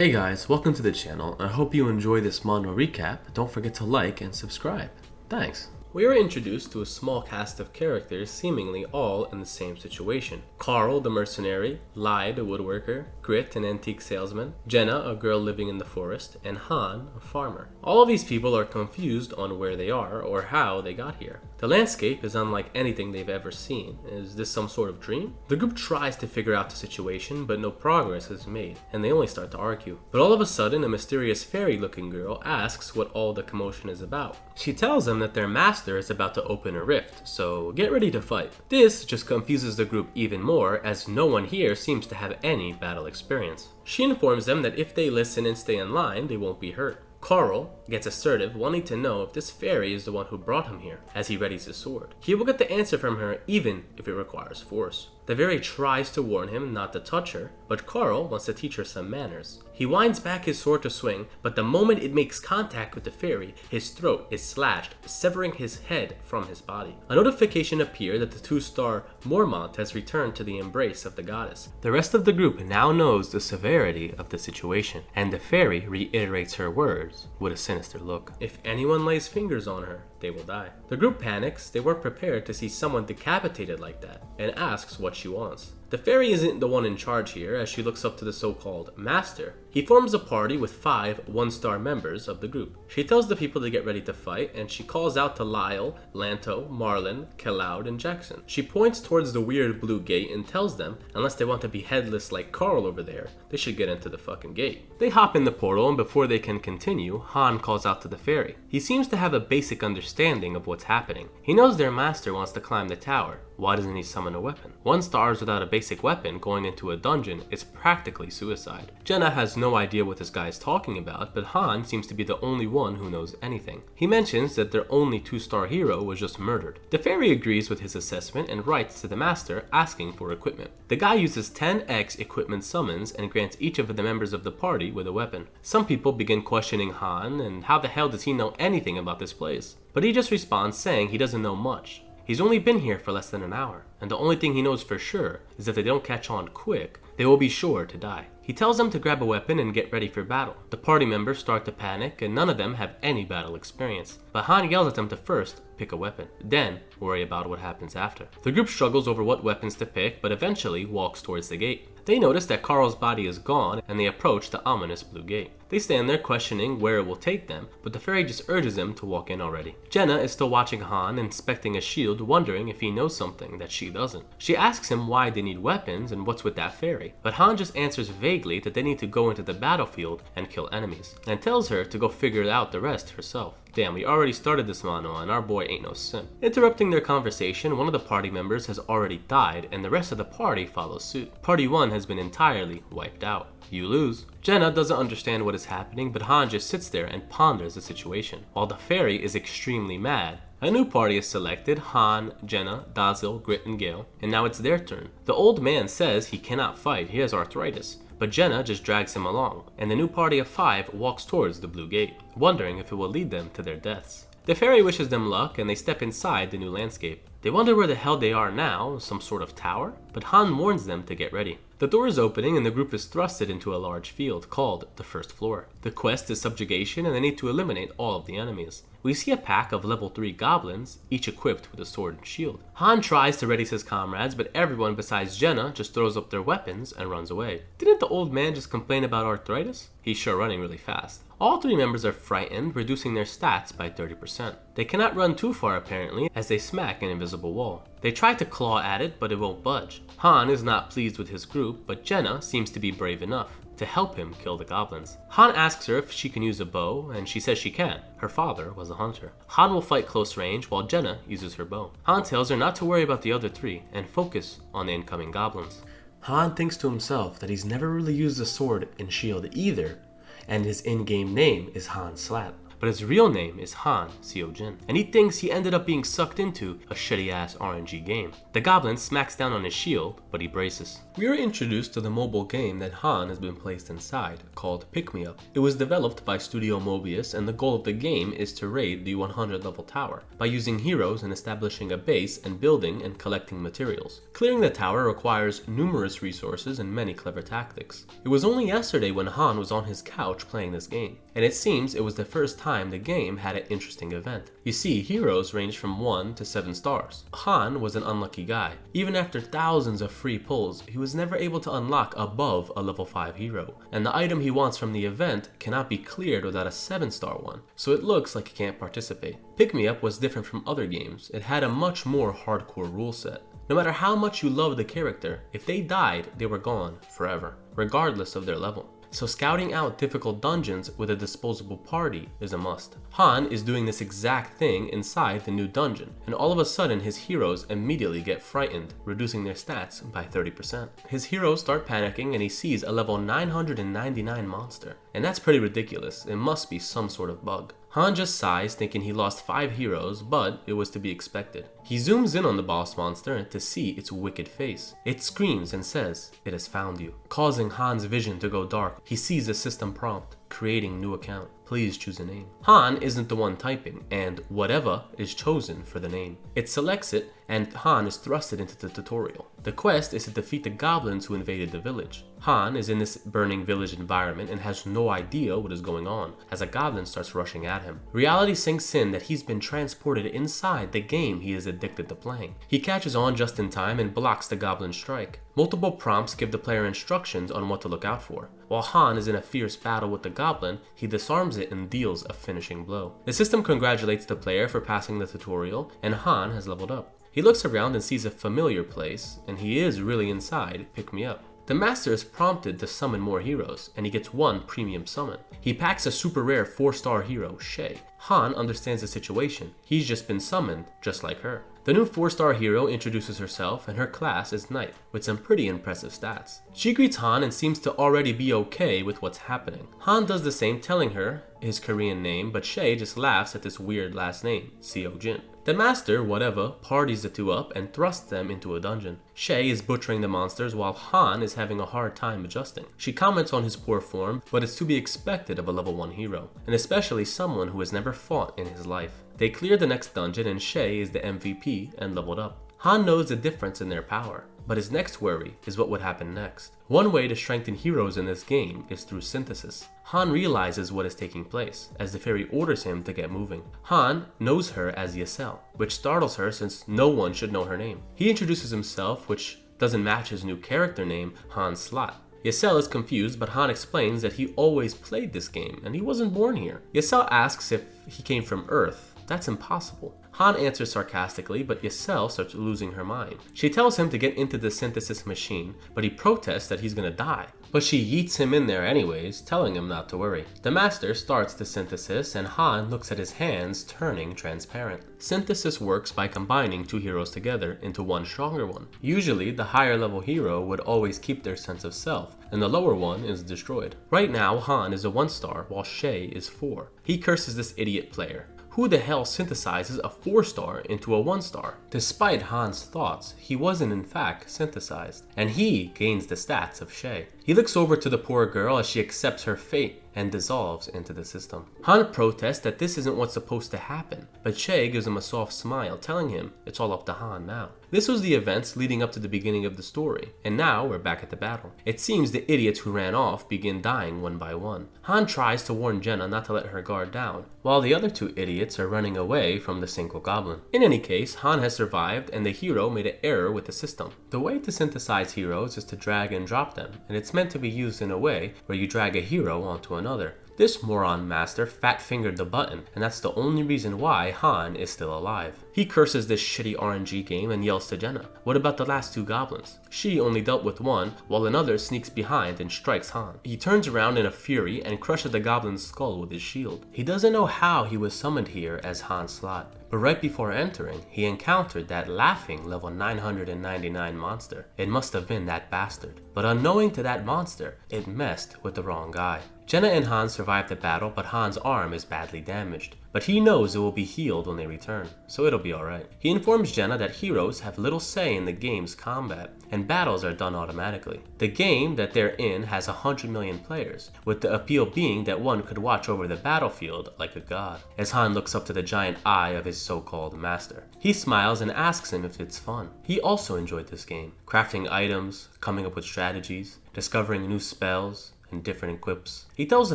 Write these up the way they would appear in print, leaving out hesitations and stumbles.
Hey guys, welcome to the channel. I hope you enjoy this Manhwa Recap. Don't forget to like and subscribe. Thanks. We are introduced to a small cast of characters seemingly all in the same situation. Carl, the mercenary, Lai, the woodworker, Grit, an antique salesman, Jenna, a girl living in the forest, and Han, a farmer. All of these people are confused on where they are or how they got here. The landscape is unlike anything they've ever seen. Is this some sort of dream? The group tries to figure out the situation, but no progress is made, and they only start to argue. But all of a sudden, a mysterious fairy-looking girl asks what all the commotion is about. She tells them that their master is about to open a rift, so get ready to fight. This just confuses the group even more, as no one here seems to have any battle experience. She informs them that if they listen and stay in line, they won't be hurt. Carl gets assertive, wanting to know if this fairy is the one who brought him here, as he readies his sword. He will get the answer from her even if it requires force. The fairy tries to warn him not to touch her, but Carl wants to teach her some manners. He winds back his sword to swing, but the moment it makes contact with the fairy, his throat is slashed, severing his head from his body. A notification appears that the 2-star Mormont has returned to the embrace of the goddess. The rest of the group now knows the severity of the situation, and the fairy reiterates her words with a sinister look. If anyone lays fingers on her, they will die. The group panics. They weren't prepared to see someone decapitated like that, and asks what she wants. The fairy isn't the one in charge here, as she looks up to the so-called master. He forms a party with 5 1-star members of the group. She tells the people to get ready to fight, and she calls out to Lyle, Lanto, Marlin, Caloud, and Jackson. She points towards the weird blue gate and tells them, unless they want to be headless like Carl over there, they should get into the fucking gate. They hop in the portal, and before they can continue, Han calls out to the fairy. He seems to have a basic understanding of what's happening. He knows their master wants to climb the tower. Why doesn't he summon a weapon? 1 stars without a basic weapon going into a dungeon is practically suicide. Jenna has no idea what this guy is talking about, but Han seems to be the only one who knows anything. He mentions that their only 2-star hero was just murdered. The fairy agrees with his assessment and writes to the master asking for equipment. The guy uses 10x equipment summons and grants each of the members of the party with a weapon. Some people begin questioning Han, and how the hell does he know anything about this place? But he just responds saying he doesn't know much. He's only been here for less than an hour, and the only thing he knows for sure is that if they don't catch on quick, they will be sure to die. He tells them to grab a weapon and get ready for battle. The party members start to panic, and none of them have any battle experience. But Han yells at them to first pick a weapon, then worry about what happens after. The group struggles over what weapons to pick, but eventually walks towards the gate. They notice that Carl's body is gone, and they approach the ominous blue gate. They stand there questioning where it will take them, but the fairy just urges them to walk in already. Jenna is still watching Han, inspecting a shield, wondering if he knows something that she doesn't. She asks him why they need weapons and what's with that fairy, but Han just answers vaguely that they need to go into the battlefield and kill enemies, and tells her to go figure out the rest herself. Damn, we already started this manhwa and our boy ain't no simp. Interrupting their conversation, one of the party members has already died and the rest of the party follows suit. Party 1 has been entirely wiped out. You lose. Jenna doesn't understand what is happening, but Han just sits there and ponders the situation, while the fairy is extremely mad. A new party is selected: Han, Jenna, Dazil, Grit, and Gale, and now it's their turn. The old man says he cannot fight, he has arthritis, but Jenna just drags him along, and the new party of 5 walks towards the blue gate, wondering if it will lead them to their deaths. The fairy wishes them luck, and they step inside the new landscape. They wonder where the hell they are now, some sort of tower, but Han warns them to get ready. The door is opening and the group is thrusted into a large field called the first floor. The quest is subjugation, and they need to eliminate all of the enemies. We see a pack of level 3 goblins, each equipped with a sword and shield. Han tries to ready his comrades, but everyone besides Jenna just throws up their weapons and runs away. Didn't the old man just complain about arthritis? He's sure running really fast. All 3 members are frightened, reducing their stats by 30%. They cannot run too far apparently, as they smack an invisible wall. They try to claw at it, but it won't budge. Han is not pleased with his group, but Jenna seems to be brave enough to help him kill the goblins. Han asks her if she can use a bow, and she says she can. Her father was a hunter. Han will fight close range while Jenna uses her bow. Han tells her not to worry about the other 3 and focus on the incoming goblins. Han thinks to himself that he's never really used a sword and shield either, and his in-game name is Han Slat. but his real name is Han Seo-jin, and he thinks he ended up being sucked into a shitty-ass RNG game. The goblin smacks down on his shield, but he braces. We are introduced to the mobile game that Han has been placed inside, called Pick Me Up. It was developed by Studio Mobius, and the goal of the game is to raid the 100 level tower by using heroes and establishing a base and building and collecting materials. Clearing the tower requires numerous resources and many clever tactics. It was only yesterday when Han was on his couch playing this game, and it seems it was the first time the game had an interesting event. You see, heroes range from 1 to 7 stars. Han was an unlucky guy. Even after thousands of free pulls, he was never able to unlock above a level 5 hero, and the item he wants from the event cannot be cleared without a 7-star one, so it looks like he can't participate. Pick Me Up was different from other games. It had a much more hardcore rule set. No matter how much you loved the character, if they died, they were gone forever, regardless of their level. So scouting out difficult dungeons with a disposable party is a must. Han is doing this exact thing inside the new dungeon, and all of a sudden his heroes immediately get frightened, reducing their stats by 30%. His heroes start panicking and he sees a level 999 monster, and that's pretty ridiculous. It must be some sort of bug. Han just sighs, thinking he lost 5 heroes, but it was to be expected. He zooms in on the boss monster to see its wicked face. It screams and says, "It has found you," causing Han's vision to go dark. He sees a system prompt, creating new account. Please choose a name. Han isn't the one typing, and whatever is chosen for the name. It selects it, and Han is thrusted into the tutorial. The quest is to defeat the goblins who invaded the village. Han is in this burning village environment and has no idea what is going on as a goblin starts rushing at him. Reality sinks in that he's been transported inside the game he is addicted to playing. He catches on just in time and blocks the goblin strike. Multiple prompts give the player instructions on what to look out for. While Han is in a fierce battle with the goblin, he disarms it and deals a finishing blow. The system congratulates the player for passing the tutorial, and Han has leveled up. He looks around and sees a familiar place, and he is really inside Pick Me Up. The master is prompted to summon more heroes, and he gets 1 premium summon. He packs a super rare 4-star hero, Shay. Han understands the situation. He's just been summoned, just like her. The new 4-star hero introduces herself, and her class is Knight, with some pretty impressive stats. She greets Han and seems to already be okay with what's happening. Han does the same, telling her his Korean name, but Shay just laughs at this weird last name, Seo-jin. The master, whatever, parties the two up and thrusts them into a dungeon. Shay is butchering the monsters while Han is having a hard time adjusting. She comments on his poor form, but it's to be expected of a level 1 hero, and especially someone who has never fought in his life. They clear the next dungeon and Shay is the MVP and leveled up. Han knows the difference in their power, but his next worry is what would happen next. One way to strengthen heroes in this game is through synthesis. Han realizes what is taking place, as the fairy orders him to get moving. Han knows her as Yesel, which startles her since no one should know her name. He introduces himself, which doesn't match his new character name, Han Slot. Yesel is confused, but Han explains that he always played this game, and he wasn't born here. Yesel asks if he came from Earth. That's impossible. Han answers sarcastically, but Yesel starts losing her mind. She tells him to get into the synthesis machine, but he protests that he's gonna die. But she yeets him in there anyways, telling him not to worry. The master starts the synthesis, and Han looks at his hands turning transparent. Synthesis works by combining 2 heroes together into one stronger one. Usually, the higher level hero would always keep their sense of self, and the lower one is destroyed. Right now, Han is a 1-star, while Shay is 4. He curses this idiot player. Who the hell synthesizes a 4-star into a 1-star? Despite Han's thoughts, he wasn't in fact synthesized, and he gains the stats of Shay. He looks over to the poor girl as she accepts her fate and dissolves into the system. Han protests that this isn't what's supposed to happen, but Shay gives him a soft smile, telling him it's all up to Han now. This was the events leading up to the beginning of the story, and now we're back at the battle. It seems the idiots who ran off begin dying one by one. Han tries to warn Jenna not to let her guard down, while the other 2 idiots are running away from the single goblin. In any case, Han has survived, and the hero made an error with the system. The way to synthesize heroes is to drag and drop them, and it's meant to be used in a way where you drag a hero onto another. This moron master fat-fingered the button, and that's the only reason why Han is still alive. He curses this shitty RNG game and yells to Jenna, "What about the last 2 goblins?" She only dealt with one, while another sneaks behind and strikes Han. He turns around in a fury and crushes the goblin's skull with his shield. He doesn't know how he was summoned here as Han Slot, but right before entering, he encountered that laughing level 999 monster. It must have been that bastard. But unknowing to that monster, it messed with the wrong guy. Jenna and Han survive the battle, but Han's arm is badly damaged. But he knows it will be healed when they return, so it'll be alright. He informs Jenna that heroes have little say in the game's combat, and battles are done automatically. The game that they're in has 100 million players, with the appeal being that one could watch over the battlefield like a god, as Han looks up to the giant eye of his so-called master. He smiles and asks him if it's fun. He also enjoyed this game, crafting items, coming up with strategies, discovering new spells, and different equips. He tells the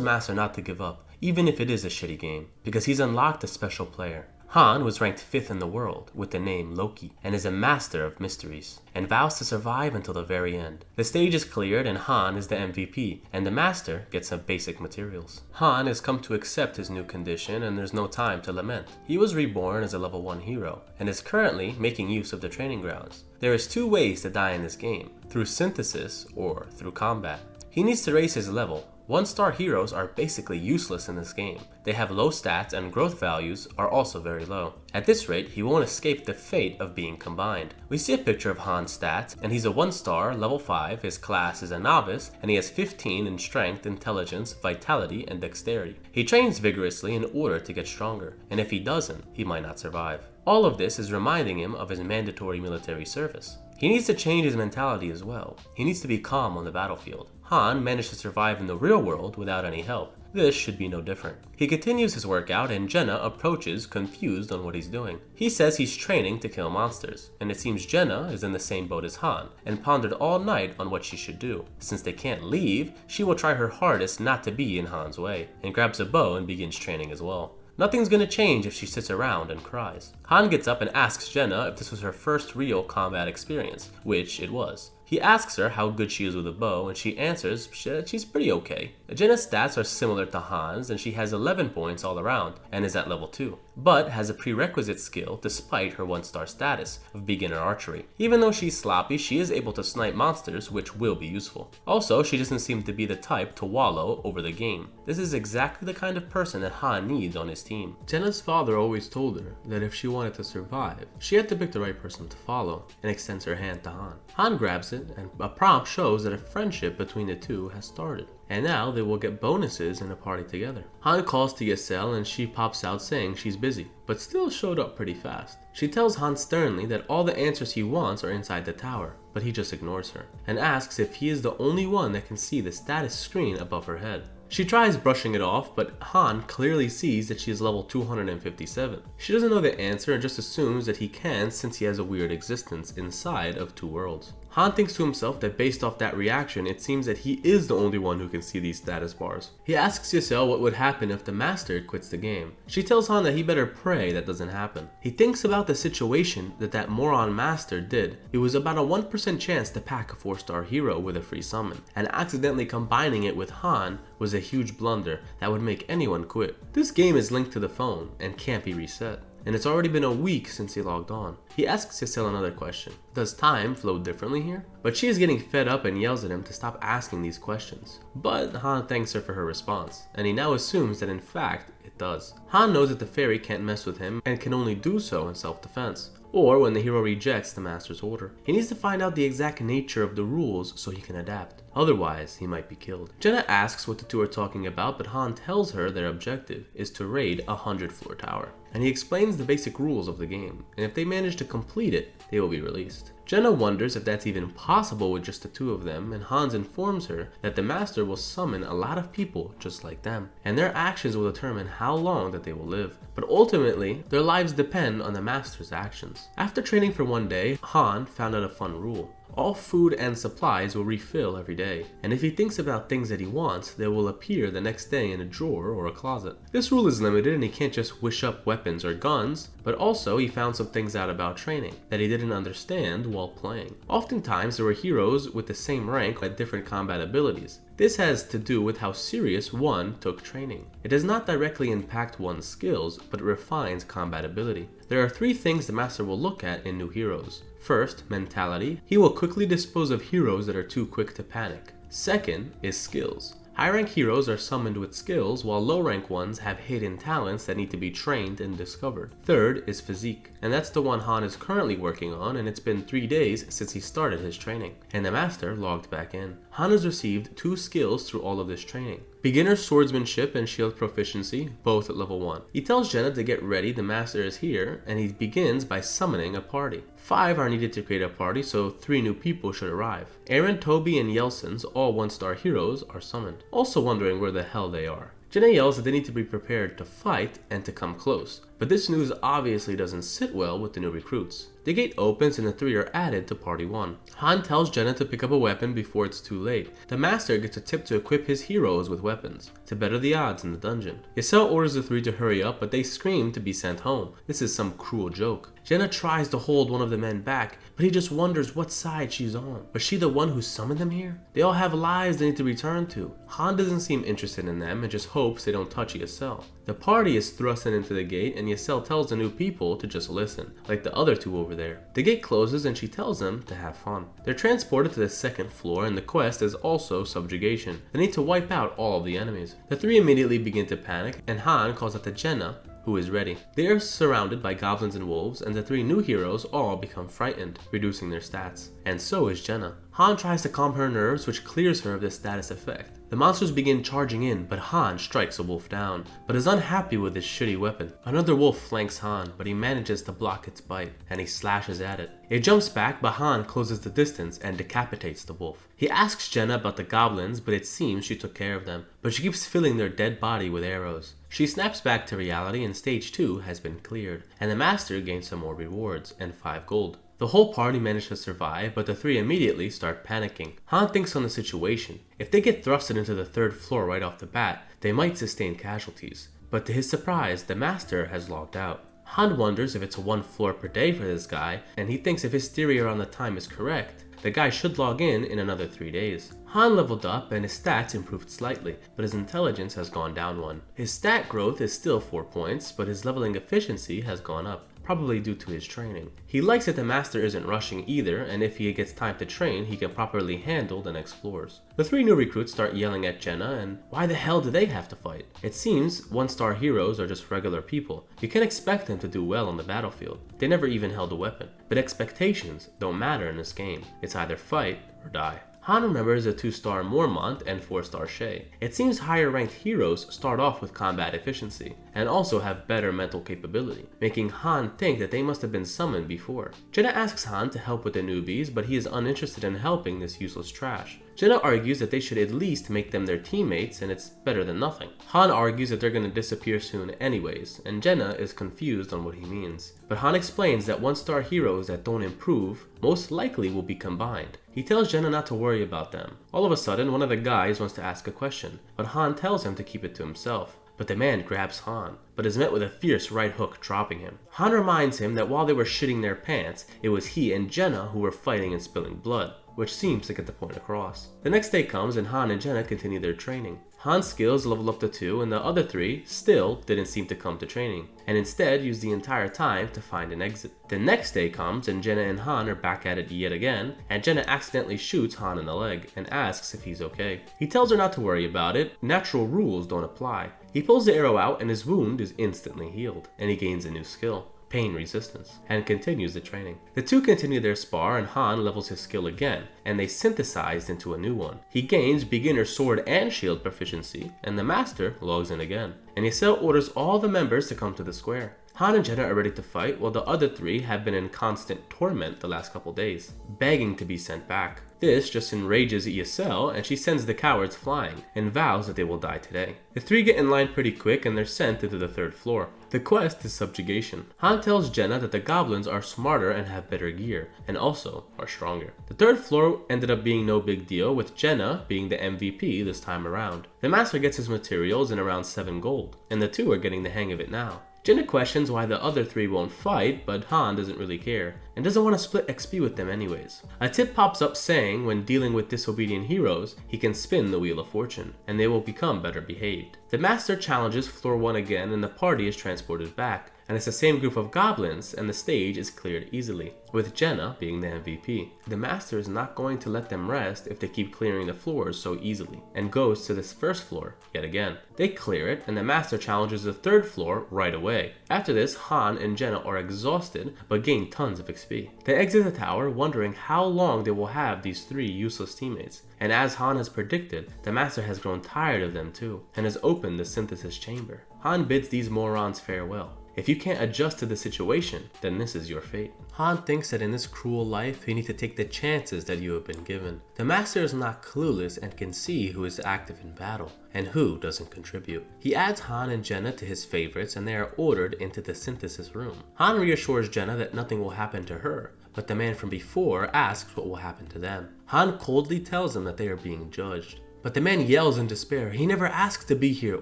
master not to give up, even if it is a shitty game, because he's unlocked a special player. Han was ranked 5th in the world with the name Loki and is a master of mysteries and vows to survive until the very end. The stage is cleared and Han is the MVP and the master gets some basic materials. Han has come to accept his new condition and there's no time to lament. He was reborn as a level 1 hero and is currently making use of the training grounds. There is 2 ways to die in this game, through synthesis or through combat. He needs to raise his level. 1-star heroes are basically useless in this game. They have low stats and growth values are also very low. At this rate, he won't escape the fate of being combined. We see a picture of Han's stats, and he's a 1-star, level 5, his class is a novice, and he has 15 in strength, intelligence, vitality, and dexterity. He trains vigorously in order to get stronger, and if he doesn't, he might not survive. All of this is reminding him of his mandatory military service. He needs to change his mentality as well. He needs to be calm on the battlefield. Han managed to survive in the real world without any help. This should be no different. He continues his workout and Jenna approaches confused on what he's doing. He says he's training to kill monsters, and it seems Jenna is in the same boat as Han and pondered all night on what she should do. Since they can't leave, she will try her hardest not to be in Han's way, and grabs a bow and begins training as well. Nothing's gonna change if she sits around and cries. Han gets up and asks Jenna if this was her first real combat experience, which it was. He asks her how good she is with a bow, and she answers that she's pretty okay. Jenna's stats are similar to Han's, and she has 11 points all around, and is at level 2, but has a prerequisite skill despite her 1-star status of beginner archery. Even though she's sloppy, she is able to snipe monsters, which will be useful. Also, she doesn't seem to be the type to wallow over the game. This is exactly the kind of person that Han needs on his team. Jenna's father always told her that if she wanted to survive, she had to pick the right person to follow, and extends her hand to Han. Han grabs it, and a prompt shows that a friendship between the two has started, and now they will get bonuses in a party together. Han calls to Yesel and she pops out saying she's busy, but still showed up pretty fast. She tells Han sternly that all the answers he wants are inside the tower, but he just ignores her, and asks if he is the only one that can see the status screen above her head. She tries brushing it off, but Han clearly sees that she is level 257. She doesn't know the answer and just assumes that he can since he has a weird existence inside of 2 worlds. Han thinks to himself that based off that reaction, it seems that he is the only one who can see these status bars. He asks Yesel what would happen if the master quits the game. She tells Han that he better pray that doesn't happen. He thinks about the situation that moron master did. It was about a 1% chance to pack a 4-star hero with a free summon, and accidentally combining it with Han was a huge blunder that would make anyone quit. This game is linked to the phone and can't be reset, and it's already been a week since he logged on. He asks Yesel another question. Does time flow differently here? But she is getting fed up and yells at him to stop asking these questions. But Han thanks her for her response, and he now assumes that in fact it does. Han knows that the fairy can't mess with him and can only do so in self-defense, or when the hero rejects the master's order. He needs to find out the exact nature of the rules so he can adapt. Otherwise, he might be killed. Jenna asks what the two are talking about, but Han tells her their objective is to raid a 100-floor tower. And he explains the basic rules of the game, and if they manage to complete it, they will be released. Jenna wonders if that's even possible with just the 2 of them, and Hans informs her that the master will summon a lot of people just like them, and their actions will determine how long that they will live. But ultimately, their lives depend on the master's actions. After training for 1 day, Han found out a fun rule. All food and supplies will refill every day, and if he thinks about things that he wants, they will appear the next day in a drawer or a closet. This rule is limited and he can't just wish up weapons or guns, but also he found some things out about training that he didn't understand while playing. Oftentimes there were heroes with the same rank but different combat abilities. This has to do with how serious one took training. It does not directly impact one's skills, but it refines combat ability. There are 3 things the master will look at in new heroes. First, mentality. He will quickly dispose of heroes that are too quick to panic. Second is skills. High rank heroes are summoned with skills, while low rank ones have hidden talents that need to be trained and discovered. Third is physique, and that's the one Han is currently working on, and it's been 3 days since he started his training. And the master logged back in. Han has received 2 skills through all of this training. Beginner swordsmanship and shield proficiency, both at level 1. He tells Jenna to get ready, the master is here, and he begins by summoning a party. 5 are needed to create a party, so 3 new people should arrive. Aaron, Toby, and Yelson's, all 1-star heroes, are summoned. Also wondering where the hell they are. Jenna yells that they need to be prepared to fight and to come close, but this news obviously doesn't sit well with the new recruits. The gate opens and the 3 are added to Party 1. Han tells Jenna to pick up a weapon before it's too late. The master gets a tip to equip his heroes with weapons, to better the odds in the dungeon. Ysel orders the 3 to hurry up, but they scream to be sent home. This is some cruel joke. Jenna tries to hold one of the men back, but he just wonders what side she's on. Was she the one who summoned them here? They all have lives they need to return to. Han doesn't seem interested in them and just hopes they don't touch Ysel. The party is thrusted into the gate and Ysel tells the new people to just listen, like the other 2 over there. The gate closes and she tells them to have fun. They're transported to the 2nd floor and the quest is also subjugation. They need to wipe out all of the enemies. The 3 immediately begin to panic and Han calls out to Jenna, who is ready. They are surrounded by goblins and wolves, and the 3 new heroes all become frightened, reducing their stats. And so is Jenna. Han tries to calm her nerves, which clears her of this status effect. The monsters begin charging in, but Han strikes a wolf down, but is unhappy with his shitty weapon. Another wolf flanks Han, but he manages to block its bite, and he slashes at it. It jumps back, but Han closes the distance and decapitates the wolf. He asks Jenna about the goblins, but it seems she took care of them, but she keeps filling their dead body with arrows. She snaps back to reality and stage 2 has been cleared, and the master gains some more rewards, and 5 gold. The whole party managed to survive, but the 3 immediately start panicking. Han thinks on the situation. If they get thrusted into the 3rd floor right off the bat, they might sustain casualties. But to his surprise, the master has logged out. Han wonders if it's 1 floor per day for this guy, and he thinks if his theory around the time is correct, the guy should log in another 3 days. Han leveled up and his stats improved slightly, but his intelligence has gone down 1. His stat growth is still 4 points, but his leveling efficiency has gone up, probably due to his training. He likes that the master isn't rushing either, and if he gets time to train, he can properly handle the next floors. The 3 new recruits start yelling at Jenna, and why the hell do they have to fight? It seems 1-star heroes are just regular people. You can expect them to do well on the battlefield. They never even held a weapon. But expectations don't matter in this game. It's either fight or die. Han remembers a 2-star Mormont and 4-star Shay. It seems higher ranked heroes start off with combat efficiency, and also have better mental capability, making Han think that they must have been summoned before. Jenna asks Han to help with the newbies, but he is uninterested in helping this useless trash. Jenna argues that they should at least make them their teammates and it's better than nothing. Han argues that they're gonna disappear soon anyways, and Jenna is confused on what he means. But Han explains that 1-star heroes that don't improve most likely will be combined. He tells Jenna not to worry about them. All of a sudden, one of the guys wants to ask a question, but Han tells him to keep it to himself. But the man grabs Han, but is met with a fierce right hook, dropping him. Han reminds him that while they were shitting their pants, it was he and Jenna who were fighting and spilling blood, which seems to get the point across. The next day comes and Han and Jenna continue their training. Han's skills level up to 2 and the other 3 still didn't seem to come to training, and instead used the entire time to find an exit. The next day comes and Jenna and Han are back at it yet again, and Jenna accidentally shoots Han in the leg and asks if he's okay. He tells her not to worry about it, natural rules don't apply. He pulls the arrow out and his wound is instantly healed, and he gains a new skill, pain resistance, and continues the training. The 2 continue their spar and Han levels his skill again, and they synthesized into a new one. He gains beginner sword and shield proficiency, and the master logs in again. And Ysel orders all the members to come to the square. Han and Jenna are ready to fight, while the other 3 have been in constant torment the last couple days, begging to be sent back. This just enrages Ysel, and she sends the cowards flying, and vows that they will die today. The 3 get in line pretty quick and they're sent into the 3rd floor. The quest is subjugation. Han tells Jenna that the goblins are smarter and have better gear, and also are stronger. The 3rd floor ended up being no big deal, with Jenna being the MVP this time around. The master gets his materials in around 7 gold, and the 2 are getting the hang of it now. Jenna questions why the other 3 won't fight, but Han doesn't really care, and doesn't want to split XP with them anyways. A tip pops up saying when dealing with disobedient heroes, he can spin the Wheel of Fortune, and they will become better behaved. The master challenges floor 1 again, and the party is transported back, and it's the same group of goblins, and the stage is cleared easily, with Jenna being the MVP. The master is not going to let them rest if they keep clearing the floors so easily, and goes to this 1st floor yet again. They clear it, and the master challenges the 3rd floor right away. After this, Han and Jenna are exhausted, but gain tons of experience. be. They exit the tower, wondering how long they will have these 3 useless teammates. And as Han has predicted, the master has grown tired of them too, and has opened the synthesis chamber. Han bids these morons farewell. If you can't adjust to the situation, then this is your fate. Han thinks that in this cruel life, you need to take the chances that you have been given. The master is not clueless and can see who is active in battle, and who doesn't contribute. He adds Han and Jenna to his favorites, and they are ordered into the synthesis room. Han reassures Jenna that nothing will happen to her, but the man from before asks what will happen to them. Han coldly tells them that they are being judged. But the man yells in despair, he never asked to be here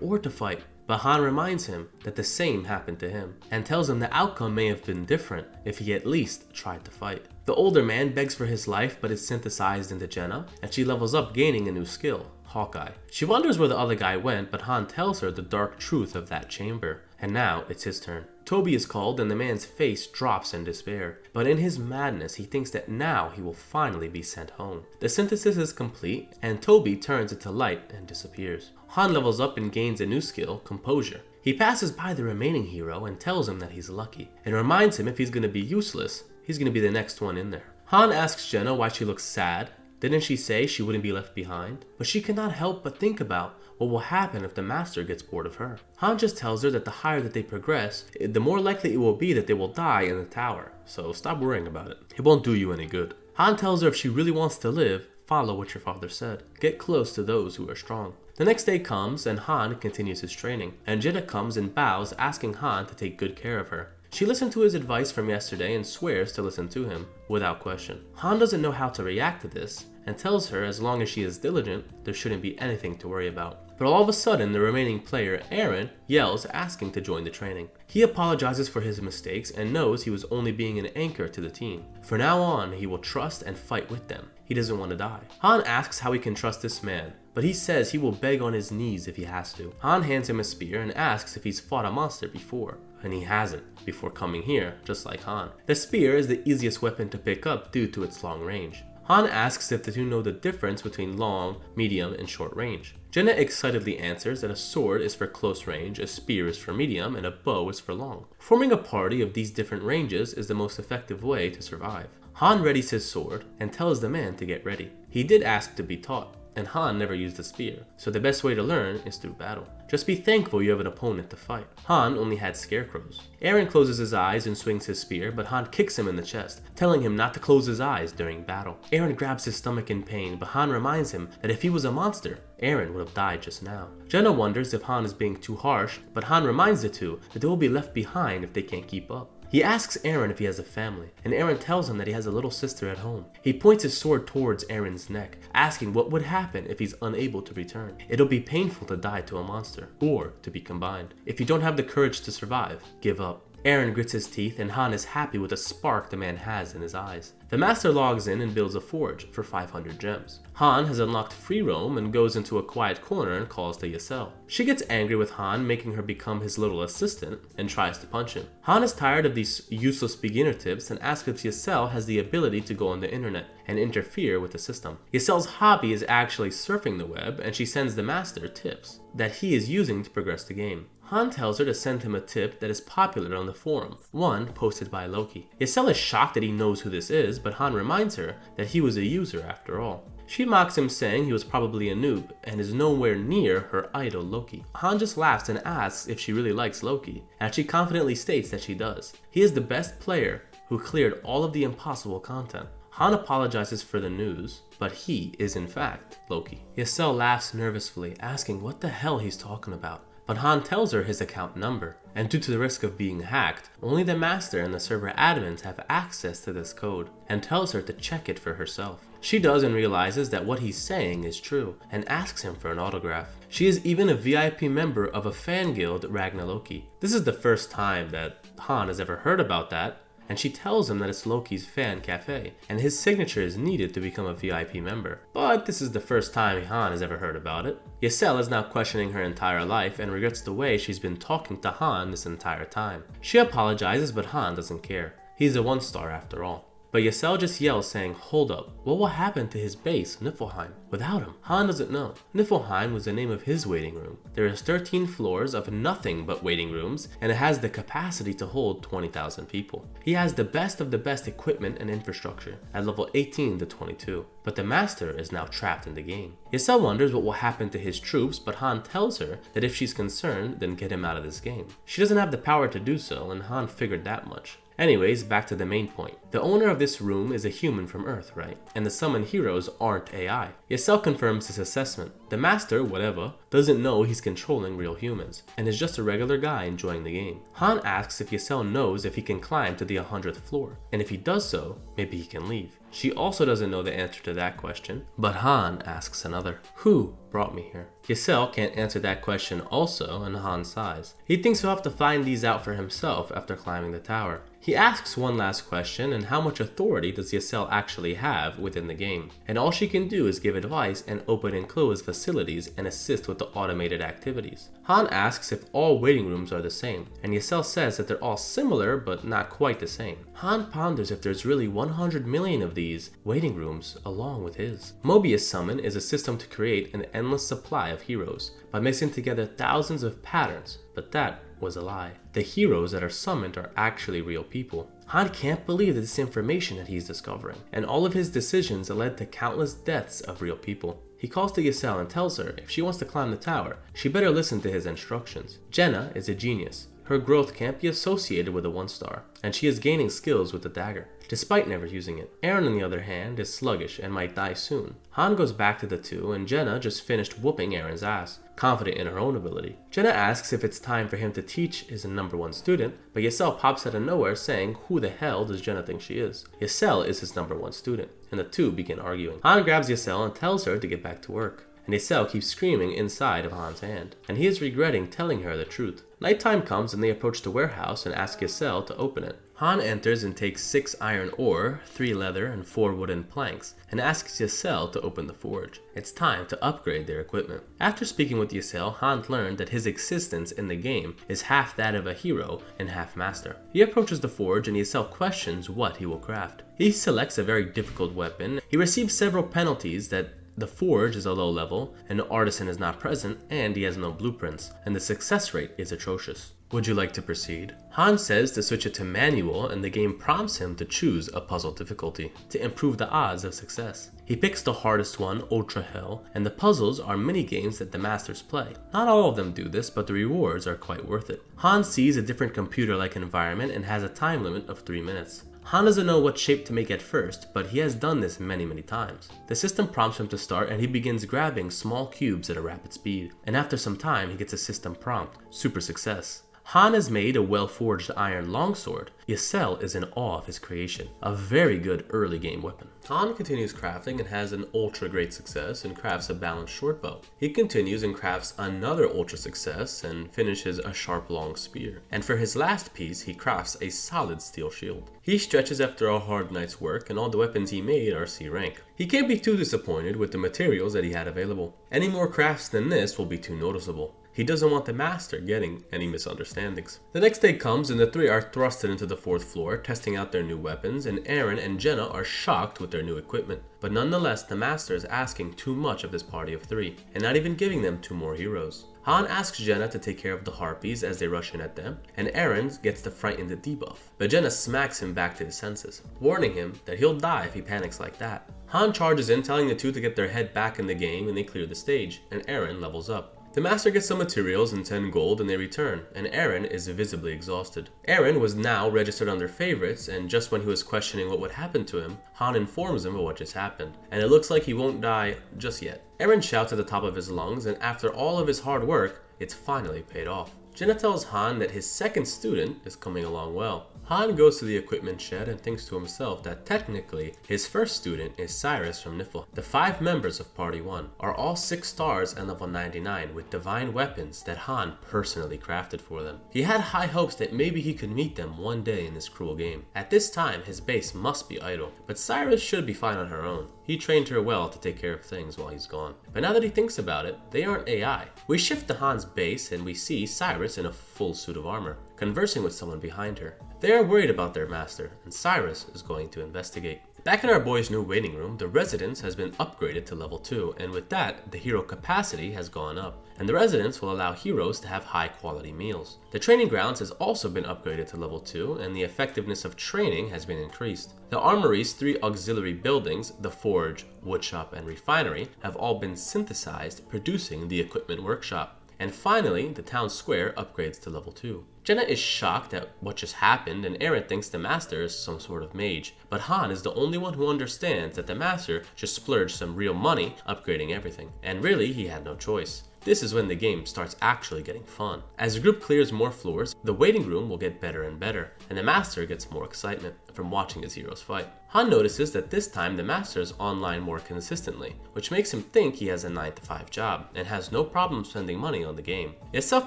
or to fight. But Han reminds him that the same happened to him, and tells him the outcome may have been different if he at least tried to fight. The older man begs for his life but is synthesized into Jenna, and she levels up, gaining a new skill, Hawkeye. She wonders where the other guy went, but Han tells her the dark truth of that chamber, and now it's his turn. Toby is called and the man's face drops in despair, but in his madness he thinks that now he will finally be sent home. The synthesis is complete and Toby turns into light and disappears. Han levels up and gains a new skill, Composure. He passes by the remaining hero and tells him that he's lucky, and reminds him if he's going to be useless, he's going to be the next one in there. Han asks Jenna why she looks sad. Didn't she say she wouldn't be left behind? But she cannot help but think about what will happen if the master gets bored of her. Han just tells her that the higher that they progress, the more likely it will be that they will die in the tower, so stop worrying about it. It won't do you any good. Han tells her if she really wants to live, follow what your father said. Get close to those who are strong. The next day comes and Han continues his training, and Jenna comes and bows, asking Han to take good care of her. She listened to his advice from yesterday and swears to listen to him, without question. Han doesn't know how to react to this, and tells her as long as she is diligent, there shouldn't be anything to worry about. But all of a sudden, the remaining player, Aaron, yells asking to join the training. He apologizes for his mistakes and knows he was only being an anchor to the team. From now on, he will trust and fight with them. He doesn't want to die. Han asks how he can trust this man, but he says he will beg on his knees if he has to. Han hands him a spear and asks if he's fought a monster before, and he hasn't before coming here, just like Han. The spear is the easiest weapon to pick up due to its long range. Han asks if the two know the difference between long, medium, and short range. Jenna excitedly answers that a sword is for close range, a spear is for medium, and a bow is for long. Forming a party of these different ranges is the most effective way to survive. Han readies his sword and tells the man to get ready. He did ask to be taught, and Han never used a spear, so the best way to learn is through battle. Just be thankful you have an opponent to fight. Han only had scarecrows. Aaron closes his eyes and swings his spear, but Han kicks him in the chest, telling him not to close his eyes during battle. Aaron grabs his stomach in pain, but Han reminds him that if he was a monster, Aaron would have died just now. Jenna wonders if Han is being too harsh, but Han reminds the two that they will be left behind if they can't keep up. He asks Aaron if he has a family, and Aaron tells him that he has a little sister at home. He points his sword towards Aaron's neck, asking what would happen if he's unable to return. It'll be painful to die to a monster, or to be combined. If you don't have the courage to survive, give up. Aaron grits his teeth and Han is happy with the spark the man has in his eyes. The master logs in and builds a forge for 500 gems. Han has unlocked free roam and goes into a quiet corner and calls to Yasel. She gets angry with Han, making her become his little assistant, and tries to punch him. Han is tired of these useless beginner tips and asks if Yasel has the ability to go on the internet and interfere with the system. Yasel's hobby is actually surfing the web, and she sends the master tips that he is using to progress the game. Han tells her to send him a tip that is popular on the forum, one posted by Loki. Yasel is shocked that he knows who this is, but Han reminds her that he was a user after all. She mocks him, saying he was probably a noob and is nowhere near her idol Loki. Han just laughs and asks if she really likes Loki, and she confidently states that she does. He is the best player who cleared all of the impossible content. Han apologizes for the news, but he is in fact Loki. Yasel laughs nervously, asking what the hell he's talking about. But Han tells her his account number, and due to the risk of being hacked, only the master and the server admins have access to this code, and tells her to check it for herself. She does and realizes that what he's saying is true, and asks him for an autograph. She is even a VIP member of a fan guild, Ragnar Loki. This is the first time that Han has ever heard about that, and she tells him that it's Loki's fan cafe, and his signature is needed to become a VIP member. But this is the first time Han has ever heard about it. Yasel is now questioning her entire life and regrets the way she's been talking to Han this entire time. She apologizes, but Han doesn't care. He's a 1-star after all. but Ysel just yells saying, "Hold up, what will happen to his base, Niflheim, without him?" Han doesn't know. Niflheim was the name of his waiting room. There is 13 floors of nothing but waiting rooms, and it has the capacity to hold 20,000 people. He has the best of the best equipment and infrastructure at level 18 to 22, but the master is now trapped in the game. Ysel wonders what will happen to his troops, but Han tells her that if she's concerned, then get him out of this game. She doesn't have the power to do so, and Han figured that much. Anyways, back to the main point. The owner of this room is a human from Earth, right? And the summoned heroes aren't AI. Ysel confirms his assessment. The master, whatever, doesn't know he's controlling real humans, and is just a regular guy enjoying the game. Han asks if Ysel knows if he can climb to the 100th floor, and if he does so, maybe he can leave. She also doesn't know the answer to that question, but Han asks another. Who brought me here? Ysel can't answer that question also, and Han sighs. He thinks he'll have to find these out for himself after climbing the tower. He asks one last question, and how much authority does Ysel actually have within the game? And all she can do is give advice and open and close facilities and assist with the automated activities. Han asks if all waiting rooms are the same, and Ysel says that they're all similar but not quite the same. Han ponders if there's really 100 million of these waiting rooms along with his. Mobius Summon is a system to create an endless supply of heroes by mixing together thousands of patterns, but that was a lie. The heroes that are summoned are actually real people. Han can't believe this information that he's discovering, and all of his decisions led to countless deaths of real people. He calls to Ysel and tells her if she wants to climb the tower, she better listen to his instructions. Jenna is a genius. Her growth can't be associated with a 1-star, and she is gaining skills with the dagger, despite never using it. Eren, on the other hand, is sluggish and might die soon. Han goes back to the two, and Jenna just finished whooping Eren's ass, confident in her own ability. Jenna asks if it's time for him to teach his #1 student, but Ysel pops out of nowhere saying, who the hell does Jenna think she is? Ysel is his #1 student, and the two begin arguing. Han grabs Ysel and tells her to get back to work, and Ysel keeps screaming inside of Han's hand, and he is regretting telling her the truth. Nighttime comes and they approach the warehouse and ask Ysel to open it. Han enters and takes 6 iron ore, 3 leather, and 4 wooden planks, and asks Ysel to open the forge. It's time to upgrade their equipment. After speaking with Ysel, Han learned that his existence in the game is half that of a hero and half master. He approaches the forge and Ysel questions what he will craft. He selects a very difficult weapon. He receives several penalties that the forge is a low level, and the artisan is not present, and he has no blueprints, and the success rate is atrocious. Would you like to proceed? Han says to switch it to manual, and the game prompts him to choose a puzzle difficulty to improve the odds of success. He picks the hardest one, Ultra Hell, and the puzzles are mini games that the masters play. Not all of them do this, but the rewards are quite worth it. Han sees a different computer-like environment and has a time limit of 3 minutes. Han doesn't know what shape to make at first, but he has done this many times. The system prompts him to start and he begins grabbing small cubes at a rapid speed. And after some time, he gets a system prompt, super success. Han has made a well-forged iron longsword. Ysel is in awe of his creation, a very good early game weapon. Han continues crafting and has an ultra great success and crafts a balanced short bow. He continues and crafts another ultra success and finishes a sharp long spear. And for his last piece, he crafts a solid steel shield. He stretches after a hard night's work and all the weapons he made are C rank. He can't be too disappointed with the materials that he had available. Any more crafts than this will be too noticeable. He doesn't want the master getting any misunderstandings. The next day comes and the three are thrusted into the 4th floor, testing out their new weapons, and Eren and Jenna are shocked with their new equipment. But nonetheless, the master is asking too much of this party of 3, and not even giving them 2 more heroes. Han asks Jenna to take care of the harpies as they rush in at them, and Eren gets the frightened debuff. But Jenna smacks him back to his senses, warning him that he'll die if he panics like that. Han charges in, telling the two to get their head back in the game, and they clear the stage, and Eren levels up. The master gets some materials and 10 gold and they return, and Eren is visibly exhausted. Eren was now registered under favorites, and just when he was questioning what would happen to him, Han informs him of what just happened, and it looks like he won't die just yet. Eren shouts at the top of his lungs, and after all of his hard work, it's finally paid off. Jenna tells Han that his 2nd student is coming along well. Han goes to the equipment shed and thinks to himself that technically his 1st student is Cyrus from Niflheim. The 5 members of Party 1 are all 6 stars and level 99 with divine weapons that Han personally crafted for them. He had high hopes that maybe he could meet them one day in this cruel game. At this time, his base must be idle, but Cyrus should be fine on her own. He trained her well to take care of things while he's gone. But now that he thinks about it, they aren't AI. We shift to Han's base and we see Cyrus in a full suit of armor, conversing with someone behind her. They are worried about their master, and Cyrus is going to investigate. Back in our boy's new waiting room, the residence has been upgraded to level 2, and with that, the hero capacity has gone up, and the residence will allow heroes to have high quality meals. The training grounds has also been upgraded to level 2, and the effectiveness of training has been increased. The armory's 3 auxiliary buildings, the forge, woodshop, and refinery, have all been synthesized, producing the equipment workshop. And finally, the town square upgrades to level 2. Jenna is shocked at what just happened, and Eren thinks the master is some sort of mage. But Han is the only one who understands that the master just splurged some real money upgrading everything. And really, he had no choice. This is when the game starts actually getting fun. As the group clears more floors, the waiting room will get better and better, and the master gets more excitement from watching his heroes fight. Han notices that this time the master is online more consistently, which makes him think he has a 9-to-5 job, and has no problem spending money on the game. Yesel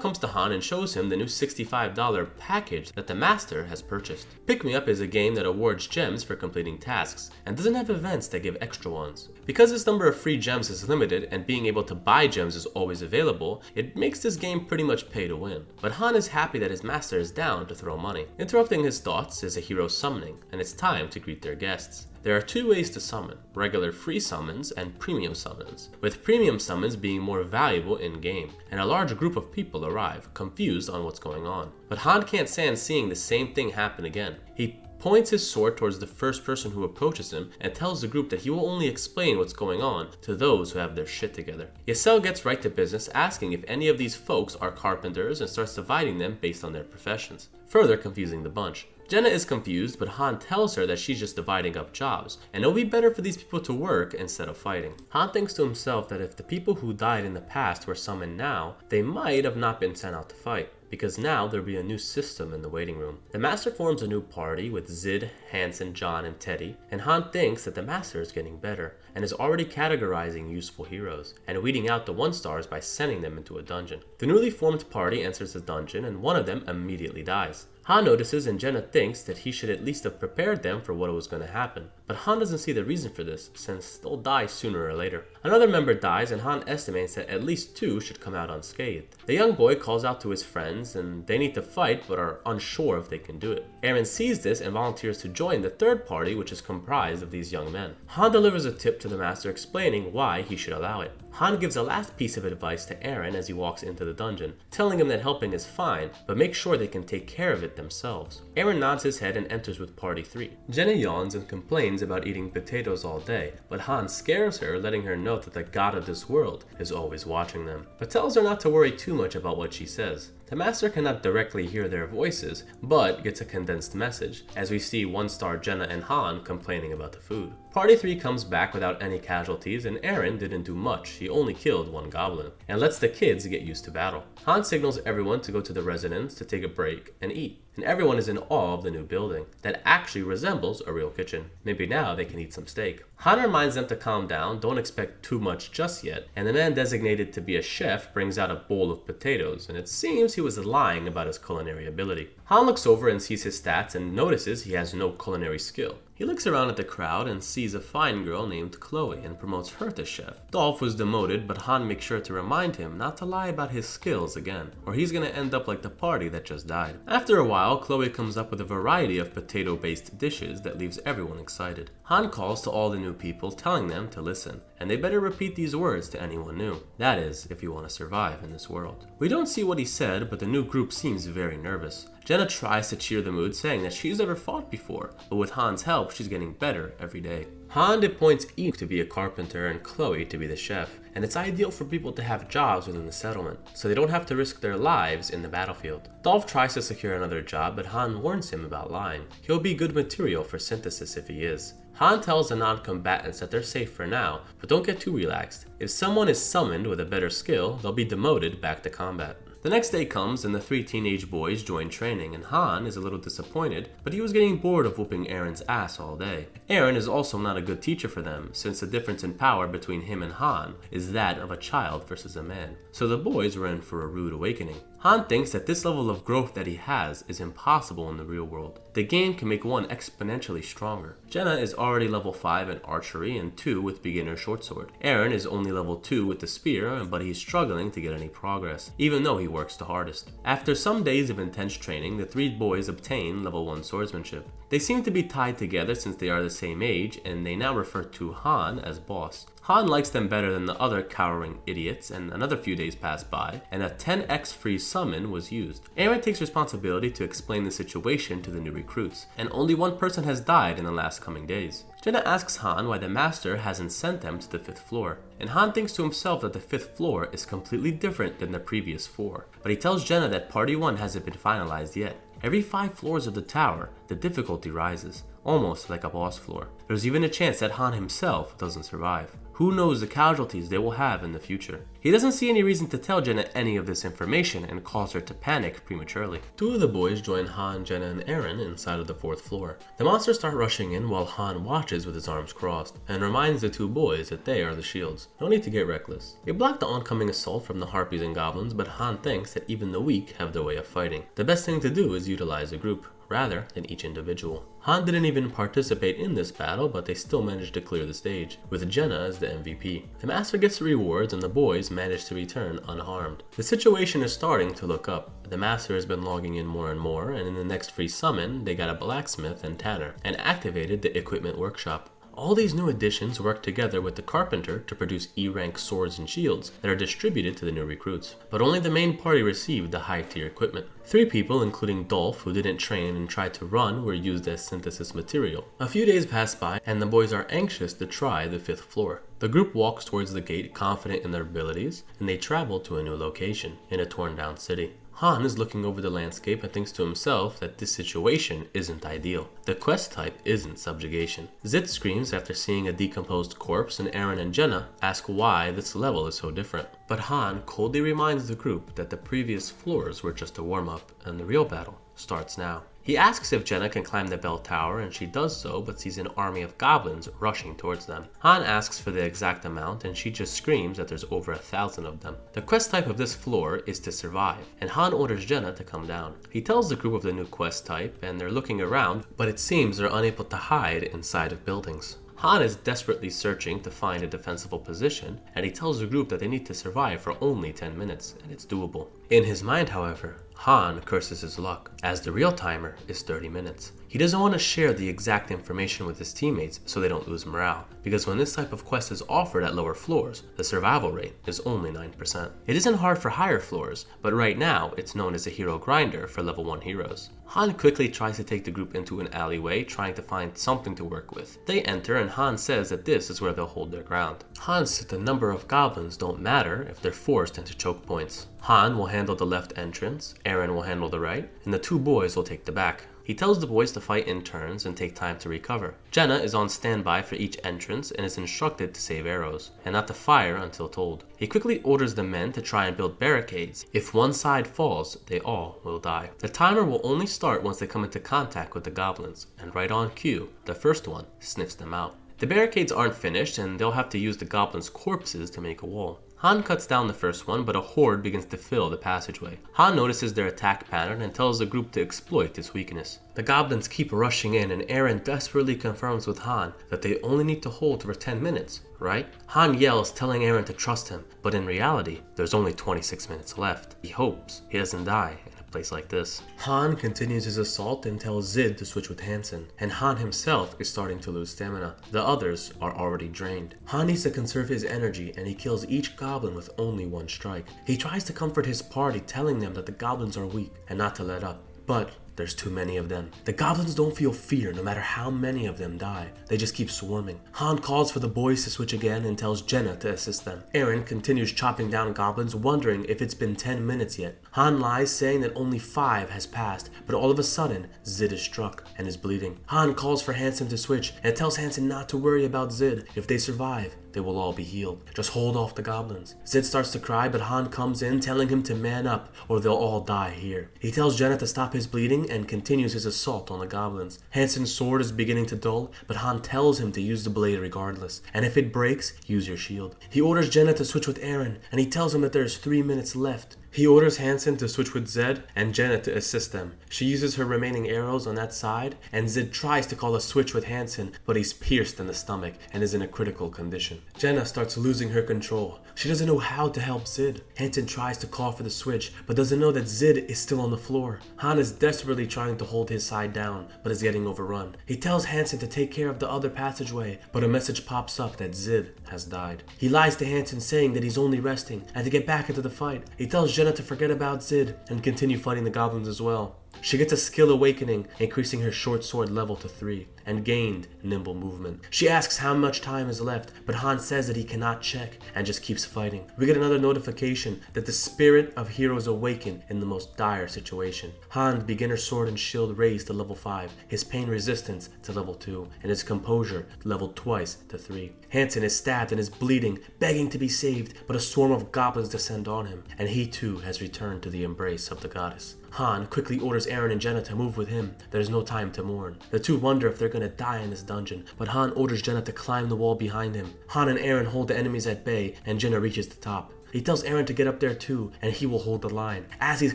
comes to Han and shows him the new $65 package that the master has purchased. Pick Me Up is a game that awards gems for completing tasks, and doesn't have events that give extra ones. Because its number of free gems is limited, and being able to buy gems is always available, it makes this game pretty much pay to win. But Han is happy that his master is down to throw money. Interrupting his thoughts is a hero summoning, and it's time to greet their guests. There are 2 ways to summon, regular free summons and premium summons, with premium summons being more valuable in-game, and a large group of people arrive, confused on what's going on. But Han can't stand seeing the same thing happen again. He points his sword towards the first person who approaches him and tells the group that he will only explain what's going on to those who have their shit together. Yesel gets right to business, asking if any of these folks are carpenters, and starts dividing them based on their professions, further confusing the bunch. Jenna is confused, but Han tells her that she's just dividing up jobs, and it'll be better for these people to work instead of fighting. Han thinks to himself that if the people who died in the past were summoned now, they might have not been sent out to fight, because now there'll be a new system in the waiting room. The master forms a new party with Zid, Hansen, John, and Teddy, and Han thinks that the master is getting better, and is already categorizing useful heroes, and weeding out the 1-stars by sending them into a dungeon. The newly formed party enters the dungeon, and one of them immediately dies. Han notices, and Jenna thinks that he should at least have prepared them for what was going to happen. But Han doesn't see the reason for this, since they'll die sooner or later. Another member dies, and Han estimates that at least 2 should come out unscathed. The young boy calls out to his friends, and they need to fight but are unsure if they can do it. Eren sees this and volunteers to join the third party, which is comprised of these young men. Han delivers a tip to the master explaining why he should allow it. Han gives a last piece of advice to Eren as he walks into the dungeon, telling him that helping is fine, but make sure they can take care of it themselves. Eren nods his head and enters with party 3. Jenna yawns and complains about eating potatoes all day, but Han scares her, letting her know that the god of this world is always watching them, but tells her not to worry too much about what she says. The master cannot directly hear their voices, but gets a condensed message, as we see 1-star Jenna and Han complaining about the food. Party 3 comes back without any casualties, and Eren didn't do much. He only killed 1 goblin, and lets the kids get used to battle. Han signals everyone to go to the residence to take a break and eat, and everyone is in awe of the new building that actually resembles a real kitchen. Maybe now they can eat some steak. Han reminds them to calm down, don't expect too much just yet, and the man designated to be a chef brings out a bowl of potatoes, and it seems he was lying about his culinary ability. Han looks over and sees his stats and notices he has no culinary skill. He looks around at the crowd and sees a fine girl named Chloe and promotes her to chef. Dolph was demoted, but Han makes sure to remind him not to lie about his skills again, or he's gonna end up like the party that just died. After a while, Chloe comes up with a variety of potato-based dishes that leaves everyone excited. Han calls to all the new people, telling them to listen, and they better repeat these words to anyone new. That is, if you want to survive in this world. We don't see what he said, but the new group seems very nervous. Jenna tries to cheer the mood, saying that she's never fought before, but with Han's help, she's getting better every day. Han appoints Eve to be a carpenter and Chloe to be the chef, and it's ideal for people to have jobs within the settlement, so they don't have to risk their lives in the battlefield. Dolph tries to secure another job, but Han warns him about lying. He'll be good material for synthesis if he is. Han tells the non-combatants that they're safe for now, but don't get too relaxed. If someone is summoned with a better skill, they'll be demoted back to combat. The next day comes and the 3 teenage boys join training, and Han is a little disappointed, but he was getting bored of whooping Eren's ass all day. Eren is also not a good teacher for them, since the difference in power between him and Han is that of a child versus a man, so the boys were in for a rude awakening. Han thinks that this level of growth that he has is impossible in the real world. The game can make one exponentially stronger. Jenna is already level 5 in archery and 2 with beginner short sword. Eren is only level 2 with the spear, but he's struggling to get any progress, even though he works the hardest. After some days of intense training, the 3 boys obtain level 1 swordsmanship. They seem to be tied together since they are the same age, and they now refer to Han as boss. Han likes them better than the other cowering idiots, and another few days pass by, and a 10x free summon was used. Eren takes responsibility to explain the situation to the new recruits, and only one person has died in the last coming days. Jenna asks Han why the master hasn't sent them to the 5th floor, and Han thinks to himself that the 5th floor is completely different than the previous 4, but he tells Jenna that party 1 hasn't been finalized yet. Every 5 floors of the tower, the difficulty rises, almost like a boss floor. There's even a chance that Han himself doesn't survive. Who knows the casualties they will have in the future? He doesn't see any reason to tell Jenna any of this information and cause her to panic prematurely. 2 of the boys join Han, Jenna, and Eren inside of the 4th floor. The monsters start rushing in while Han watches with his arms crossed and reminds the 2 boys that they are the shields. No need to get reckless. They block the oncoming assault from the harpies and goblins, but Han thinks that even the weak have their way of fighting. The best thing to do is utilize a group, rather than each individual. Han didn't even participate in this battle, but they still managed to clear the stage, with Jenna as the MVP. The master gets the rewards and the boys manage to return unharmed. The situation is starting to look up. The master has been logging in more and more, and in the next free summon, they got a blacksmith and tanner, and activated the equipment workshop. All these new additions work together with the carpenter to produce E-rank swords and shields that are distributed to the new recruits. But only the main party received the high-tier equipment. 3 people, including Dolph, who didn't train and tried to run, were used as synthesis material. A few days pass by, and the boys are anxious to try the 5th floor. The group walks towards the gate confident in their abilities, and they travel to a new location, in a torn-down city. Han is looking over the landscape and thinks to himself that this situation isn't ideal. The quest type isn't subjugation. Zid screams after seeing a decomposed corpse, and Eren and Jenna ask why this level is so different. But Han coldly reminds the group that the previous floors were just a warm-up, and the real battle starts now. He asks if Jenna can climb the bell tower, and she does so, but sees an army of goblins rushing towards them. Han asks for the exact amount, and she just screams that there's over 1,000 of them. The quest type of this floor is to survive, and Han orders Jenna to come down. He tells the group of the new quest type, and they're looking around, but it seems they're unable to hide inside of buildings. Han is desperately searching to find a defensible position, and he tells the group that they need to survive for only 10 minutes, and it's doable. In his mind, however, Han curses his luck, as the real timer is 30 minutes. He doesn't want to share the exact information with his teammates so they don't lose morale, because when this type of quest is offered at lower floors, the survival rate is only 9%. It isn't hard for higher floors, but right now it's known as a hero grinder for level 1 heroes. Han quickly tries to take the group into an alleyway, trying to find something to work with. They enter, and Han says that this is where they'll hold their ground. Han says the number of goblins don't matter if they're forced into choke points. Han will handle the left entrance, Eren will handle the right, and the 2 boys will take the back. He tells the boys to fight in turns and take time to recover. Jenna is on standby for each entrance and is instructed to save arrows, and not to fire until told. He quickly orders the men to try and build barricades. If one side falls, they all will die. The timer will only start once they come into contact with the goblins, and right on cue, the first one sniffs them out. The barricades aren't finished, and they'll have to use the goblins' corpses to make a wall. Han cuts down the first one, but a horde begins to fill the passageway. Han notices their attack pattern and tells the group to exploit this weakness. The goblins keep rushing in, and Eren desperately confirms with Han that they only need to hold for 10 minutes, right? Han yells, telling Eren to trust him, but in reality, there's only 26 minutes left. He hopes he doesn't die in a place like this. Han continues his assault and tells Zid to switch with Hansen, and Han himself is starting to lose stamina. The others are already drained. Han needs to conserve his energy, and he kills each goblin with only one strike. He tries to comfort his party, telling them that the goblins are weak and not to let up, but there's too many of them. The goblins don't feel fear no matter how many of them die. They just keep swarming. Han calls for the boys to switch again and tells Jenna to assist them. Eren continues chopping down goblins, wondering if it's been 10 minutes yet. Han lies, saying that only 5 has passed, but all of a sudden, Zid is struck and is bleeding. Han calls for Hansen to switch and tells Hansen not to worry about Zid. If they survive, they will all be healed. Just hold off the goblins. Zid starts to cry, but Han comes in, telling him to man up or they'll all die here. He tells Jenna to stop his bleeding and continues his assault on the goblins. Hansen's sword is beginning to dull, but Han tells him to use the blade regardless, and if it breaks, use your shield. He orders Jenna to switch with Eren, and he tells him that there's 3 minutes left. He orders Hansen to switch with Zed and Jenna to assist them. She uses her remaining arrows on that side, and Zed tries to call a switch with Hansen, but he's pierced in the stomach and is in a critical condition. Jenna starts losing her control. She doesn't know how to help Zed. Hansen tries to call for the switch, but doesn't know that Zed is still on the floor. Han is desperately trying to hold his side down, but is getting overrun. He tells Hansen to take care of the other passageway, but a message pops up that Zed has died. He lies to Hansen saying that he's only resting and to get back into the fight. He tells Jenna to forget about Zed and continue fighting the goblins as well. She gets a skill awakening, increasing her short sword level to 3, and gained nimble movement. She asks how much time is left, but Han says that he cannot check and just keeps fighting. We get another notification that the spirit of heroes awaken in the most dire situation. Han's beginner sword and shield raised to level 5, his pain resistance to level 2, and his composure leveled twice to 3. Hansen is stabbed and is bleeding, begging to be saved, but a swarm of goblins descend on him, and he too has returned to the embrace of the goddess. Han quickly orders Eren and Jenna to move with him. There's no time to mourn. The two wonder if they're gonna die in this dungeon, but Han orders Jenna to climb the wall behind him. Han and Eren hold the enemies at bay, and Jenna reaches the top. He tells Eren to get up there too, and he will hold the line. As he's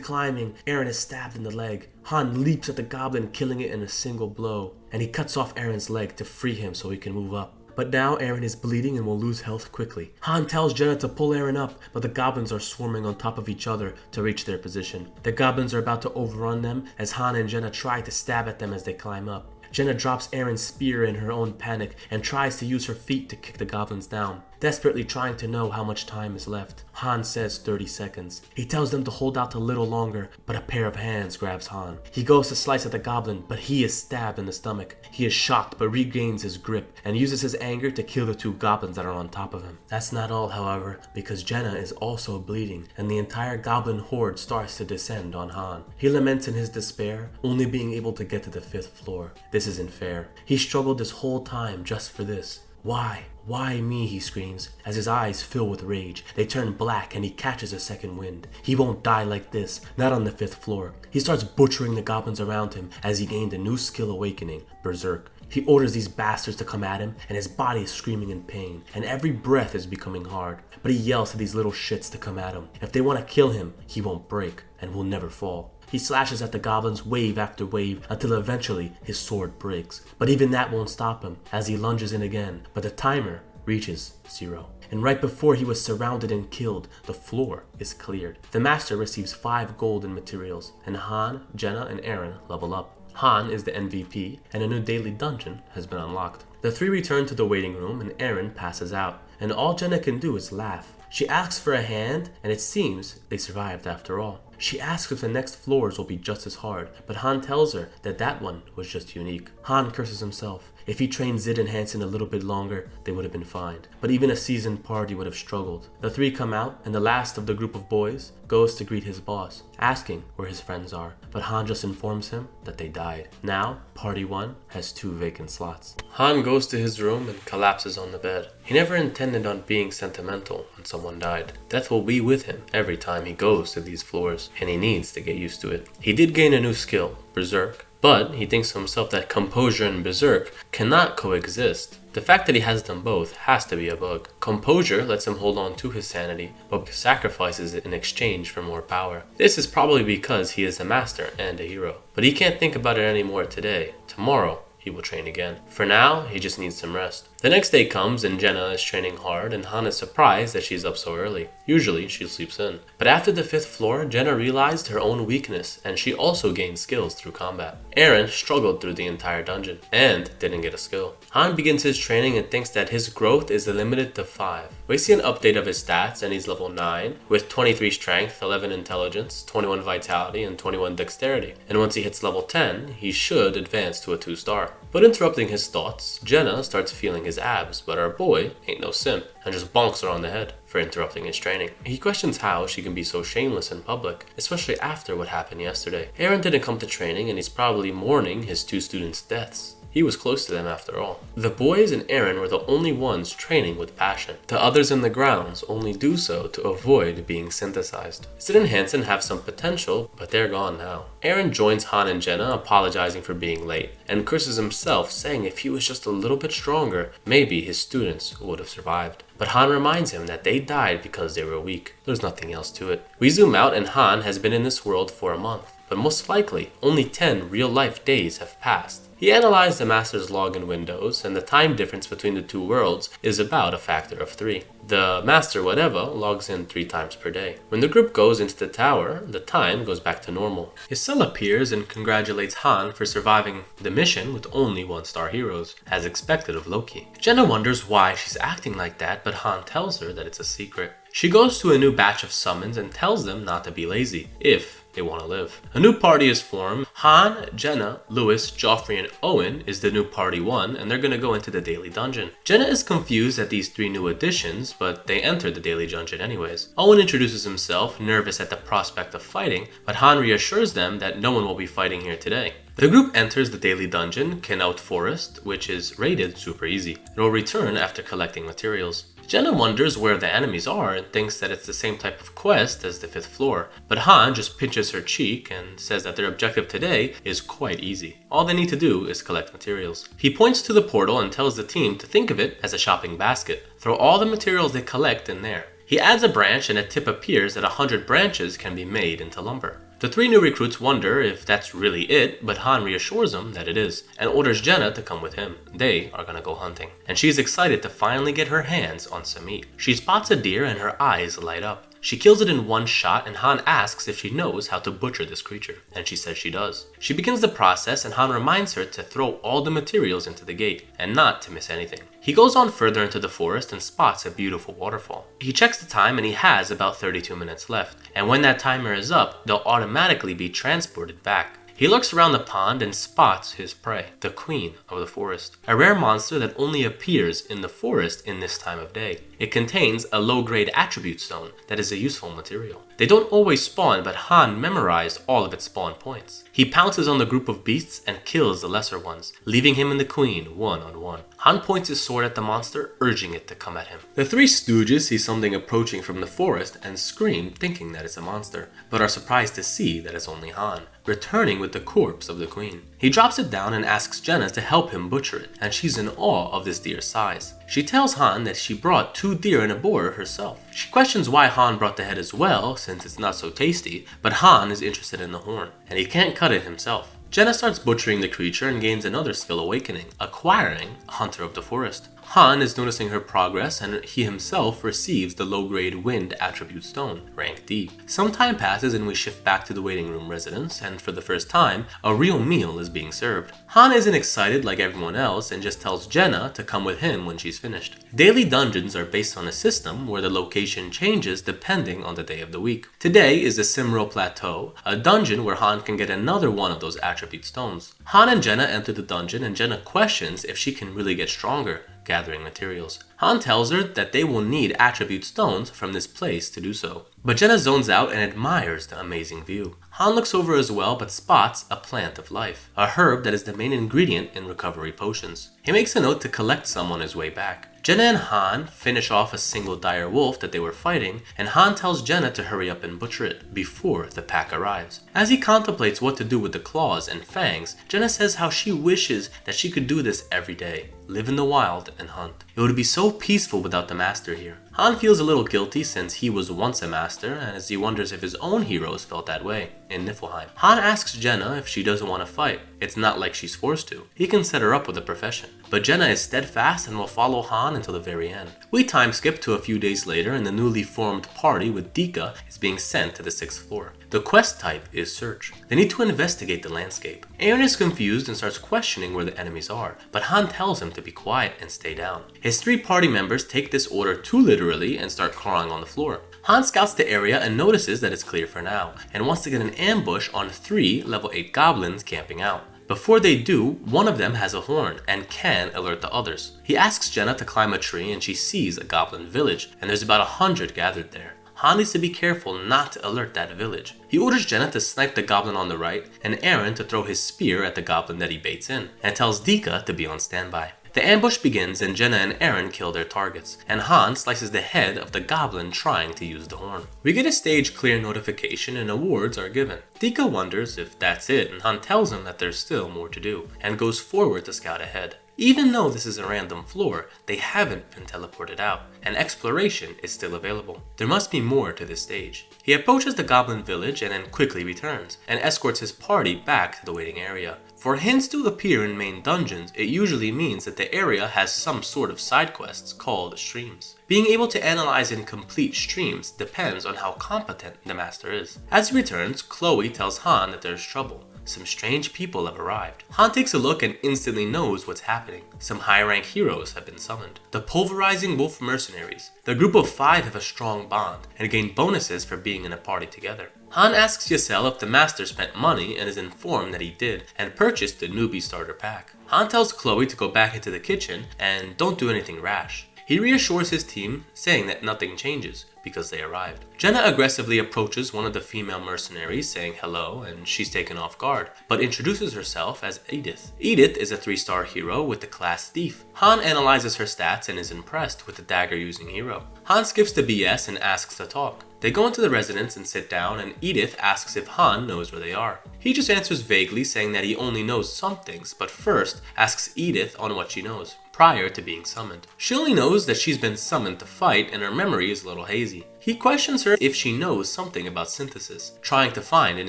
climbing, Eren is stabbed in the leg. Han leaps at the goblin, killing it in a single blow, and he cuts off Eren's leg to free him so he can move up. But now Eren is bleeding and will lose health quickly. Han tells Jenna to pull Eren up, but the goblins are swarming on top of each other to reach their position. The goblins are about to overrun them as Han and Jenna try to stab at them as they climb up. Jenna drops Eren's spear in her own panic and tries to use her feet to kick the goblins down, desperately trying to know how much time is left. Han says 30 seconds. He tells them to hold out a little longer, but a pair of hands grabs Han. He goes to slice at the goblin, but he is stabbed in the stomach. He is shocked but regains his grip and uses his anger to kill the two goblins that are on top of him. That's not all, however, because Jenna is also bleeding and the entire goblin horde starts to descend on Han. He laments in his despair, only being able to get to the 5th floor. This isn't fair. He struggled this whole time just for this. Why? Why me, he screams, as his eyes fill with rage. They turn black and he catches a second wind. He won't die like this, not on the 5th floor. He starts butchering the goblins around him as he gained a new skill awakening, berserk. He orders these bastards to come at him, and his body is screaming in pain, and every breath is becoming hard. But he yells to these little shits to come at him. If they want to kill him, he won't break, and will never fall. He slashes at the goblins wave after wave until eventually his sword breaks. But even that won't stop him as he lunges in again, but the timer reaches 0. And right before he was surrounded and killed, the floor is cleared. The master receives 5 gold in materials, and Han, Jenna, and Eren level up. Han is the MVP, and a new daily dungeon has been unlocked. The three return to the waiting room, and Eren passes out, and all Jenna can do is laugh. She asks for a hand, and it seems they survived after all. She asks if the next floors will be just as hard, but Han tells her that that one was just unique. Han curses himself. If he trained Zid and Hansen a little bit longer, they would have been fine. But even a seasoned party would have struggled. The three come out, and the last of the group of boys goes to greet his boss, asking where his friends are. But Han just informs him that they died. Now, Party 1 has 2 vacant slots. Han goes to his room and collapses on the bed. He never intended on being sentimental when someone died. Death will be with him every time he goes to these floors, and he needs to get used to it. He did gain a new skill, berserk. But he thinks to himself that composure and berserk cannot coexist. The fact that he has them both has to be a bug. Composure lets him hold on to his sanity, but sacrifices it in exchange for more power. This is probably because he is a master and a hero. But he can't think about it anymore today. Tomorrow, he will train again. For now, he just needs some rest. The next day comes and Jenna is training hard and Han is surprised that she's up so early. Usually, she sleeps in. But after the 5th floor, Jenna realized her own weakness and she also gained skills through combat. Eren struggled through the entire dungeon and didn't get a skill. Han begins his training and thinks that his growth is limited to 5. We see an update of his stats and he's level 9 with 23 strength, 11 intelligence, 21 vitality, and 21 dexterity. And once he hits level 10, he should advance to a 2-star. But interrupting his thoughts, Jenna starts feeling his abs, but our boy ain't no simp and just bonks her on the head for interrupting his training. He questions how she can be so shameless in public, especially after what happened yesterday. Eren didn't come to training and he's probably mourning his 2 students' deaths. He was close to them after all. The boys and Eren were the only ones training with passion. The others in the grounds only do so to avoid being synthesized. Sid and Hansen have some potential, but they're gone now. Eren joins Han and Jenna apologizing for being late, and curses himself saying if he was just a little bit stronger, maybe his students would have survived. but Han reminds him that they died because they were weak. There's nothing else to it. We zoom out and Han has been in this world for a month, but most likely only 10 real-life days have passed. He analyzed the Master's log in Windows, and the time difference between the two worlds is about a factor of 3. The Master whatever logs in 3 times per day. When the group goes into the tower, the time goes back to normal. His cell appears and congratulates Han for surviving the mission with only 1-star heroes, as expected of Loki. Jenna wonders why she's acting like that, but Han tells her that it's a secret. She goes to a new batch of summons and tells them not to be lazy, if they want to live. A new party is formed. Han, Jenna, Lewis, Joffrey, and Owen is the new party 1, and they're gonna go into the daily dungeon. Jenna is confused at these 3 new additions, but they enter the daily dungeon anyways. Owen introduces himself, nervous at the prospect of fighting, but Han reassures them that no one will be fighting here today. The group enters the daily dungeon, Kenout Forest, which is rated super easy. It will return after collecting materials. Jenna wonders where the enemies are and thinks that it's the same type of quest as the 5th floor, but Han just pinches her cheek and says that their objective today is quite easy. All they need to do is collect materials. He points to the portal and tells the team to think of it as a shopping basket. Throw all the materials they collect in there. He adds a branch and a tip appears that 100 branches can be made into lumber. The 3 new recruits wonder if that's really it, but Han reassures them that it is, and orders Jenna to come with him. They are gonna go hunting. And she's excited to finally get her hands on some meat. She spots a deer and her eyes light up. She kills it in 1 shot, and Han asks if she knows how to butcher this creature, and she says she does. She begins the process, and Han reminds her to throw all the materials into the gate, and not to miss anything. He goes on further into the forest and spots a beautiful waterfall. He checks the time and he has about 32 minutes left, and when that timer is up, they'll automatically be transported back. He looks around the pond and spots his prey, the queen of the forest, a rare monster that only appears in the forest in this time of day. It contains a low-grade attribute stone that is a useful material. They don't always spawn, but Han memorized all of its spawn points. He pounces on the group of beasts and kills the lesser ones, leaving him and the queen one-on-one. Han points his sword at the monster, urging it to come at him. The 3 stooges see something approaching from the forest and scream, thinking that it's a monster, but are surprised to see that it's only Han, returning with the corpse of the queen. He drops it down and asks Jenna to help him butcher it, and she's in awe of this deer's size. She tells Han that she brought 2 deer and a boar herself. She questions why Han brought the head as well, since it's not so tasty, but Han is interested in the horn, and he can't cut it himself. Jenna starts butchering the creature and gains another skill awakening, acquiring Hunter of the Forest. Han is noticing her progress and he himself receives the low-grade Wind attribute stone, rank D. Some time passes and we shift back to the waiting room residence, and for the first time, a real meal is being served. Han isn't excited like everyone else and just tells Jenna to come with him when she's finished. Daily dungeons are based on a system where the location changes depending on the day of the week. Today is the Cimro Plateau, a dungeon where Han can get another one of those attribute stones. Han and Jenna enter the dungeon and Jenna questions if she can really get stronger, gathering materials. Han tells her that they will need attribute stones from this place to do so. But Jenna zones out and admires the amazing view. Han looks over as well but spots a plant of life, a herb that is the main ingredient in recovery potions. He makes a note to collect some on his way back. Jenna and Han finish off a single dire wolf that they were fighting, and Han tells Jenna to hurry up and butcher it before the pack arrives. As he contemplates what to do with the claws and fangs, Jenna says how she wishes that she could do this every day, live in the wild and hunt. It would be so peaceful without the master here. Han feels a little guilty since he was once a master, as he wonders if his own heroes felt that way in Niflheim. Han asks Jenna if she doesn't want to fight. It's not like she's forced to. He can set her up with a profession. But Jenna is steadfast and will follow Han until the very end. We time skip to a few days later and the newly formed party with Dika is being sent to the 6th floor. The quest type is search. They need to investigate the landscape. Aaron is confused and starts questioning where the enemies are, but Han tells him to be quiet and stay down. His 3 party members take this order too literally and start crawling on the floor. Han scouts the area and notices that it's clear for now, and wants to get an ambush on 3 level 8 goblins camping out. Before they do, one of them has a horn and can alert the others. He asks Jenna to climb a tree and she sees a goblin village, and there's about 100 gathered there. Han needs to be careful not to alert that village. He orders Jenna to snipe the goblin on the right, and Aaron to throw his spear at the goblin that he baits in, and tells Dika to be on standby. The ambush begins and Jenna and Aaron kill their targets, and Han slices the head of the goblin trying to use the horn. We get a stage clear notification and awards are given. Dika wonders if that's it, and Han tells him that there's still more to do, and goes forward to scout ahead. Even though this is a random floor, they haven't been teleported out, and exploration is still available. There must be more to this stage. He approaches the goblin village and then quickly returns, and escorts his party back to the waiting area. For hints to appear in main dungeons, it usually means that the area has some sort of side quests called streams. Being able to analyze and complete streams depends on how competent the master is. As he returns, Chloe tells Han that there's trouble. Some strange people have arrived. Han takes a look and instantly knows what's happening. Some high-rank heroes have been summoned. The pulverizing wolf mercenaries. The group of 5 have a strong bond and gain bonuses for being in a party together. Han asks Ysel if the master spent money and is informed that he did and purchased the newbie starter pack. Han tells Chloe to go back into the kitchen and don't do anything rash. He reassures his team, saying that nothing changes because they arrived. Jenna aggressively approaches one of the female mercenaries, saying hello, and she's taken off guard, but introduces herself as Edith. Edith is a 3-star hero with the class Thief. Han analyzes her stats and is impressed with the dagger-using hero. Han skips the BS and asks to talk. They go into the residence and sit down, and Edith asks if Han knows where they are. He just answers vaguely, saying that he only knows some things, but first asks Edith on what she knows prior to being summoned. She only knows that she's been summoned to fight, and her memory is a little hazy. He questions her if she knows something about synthesis, trying to find an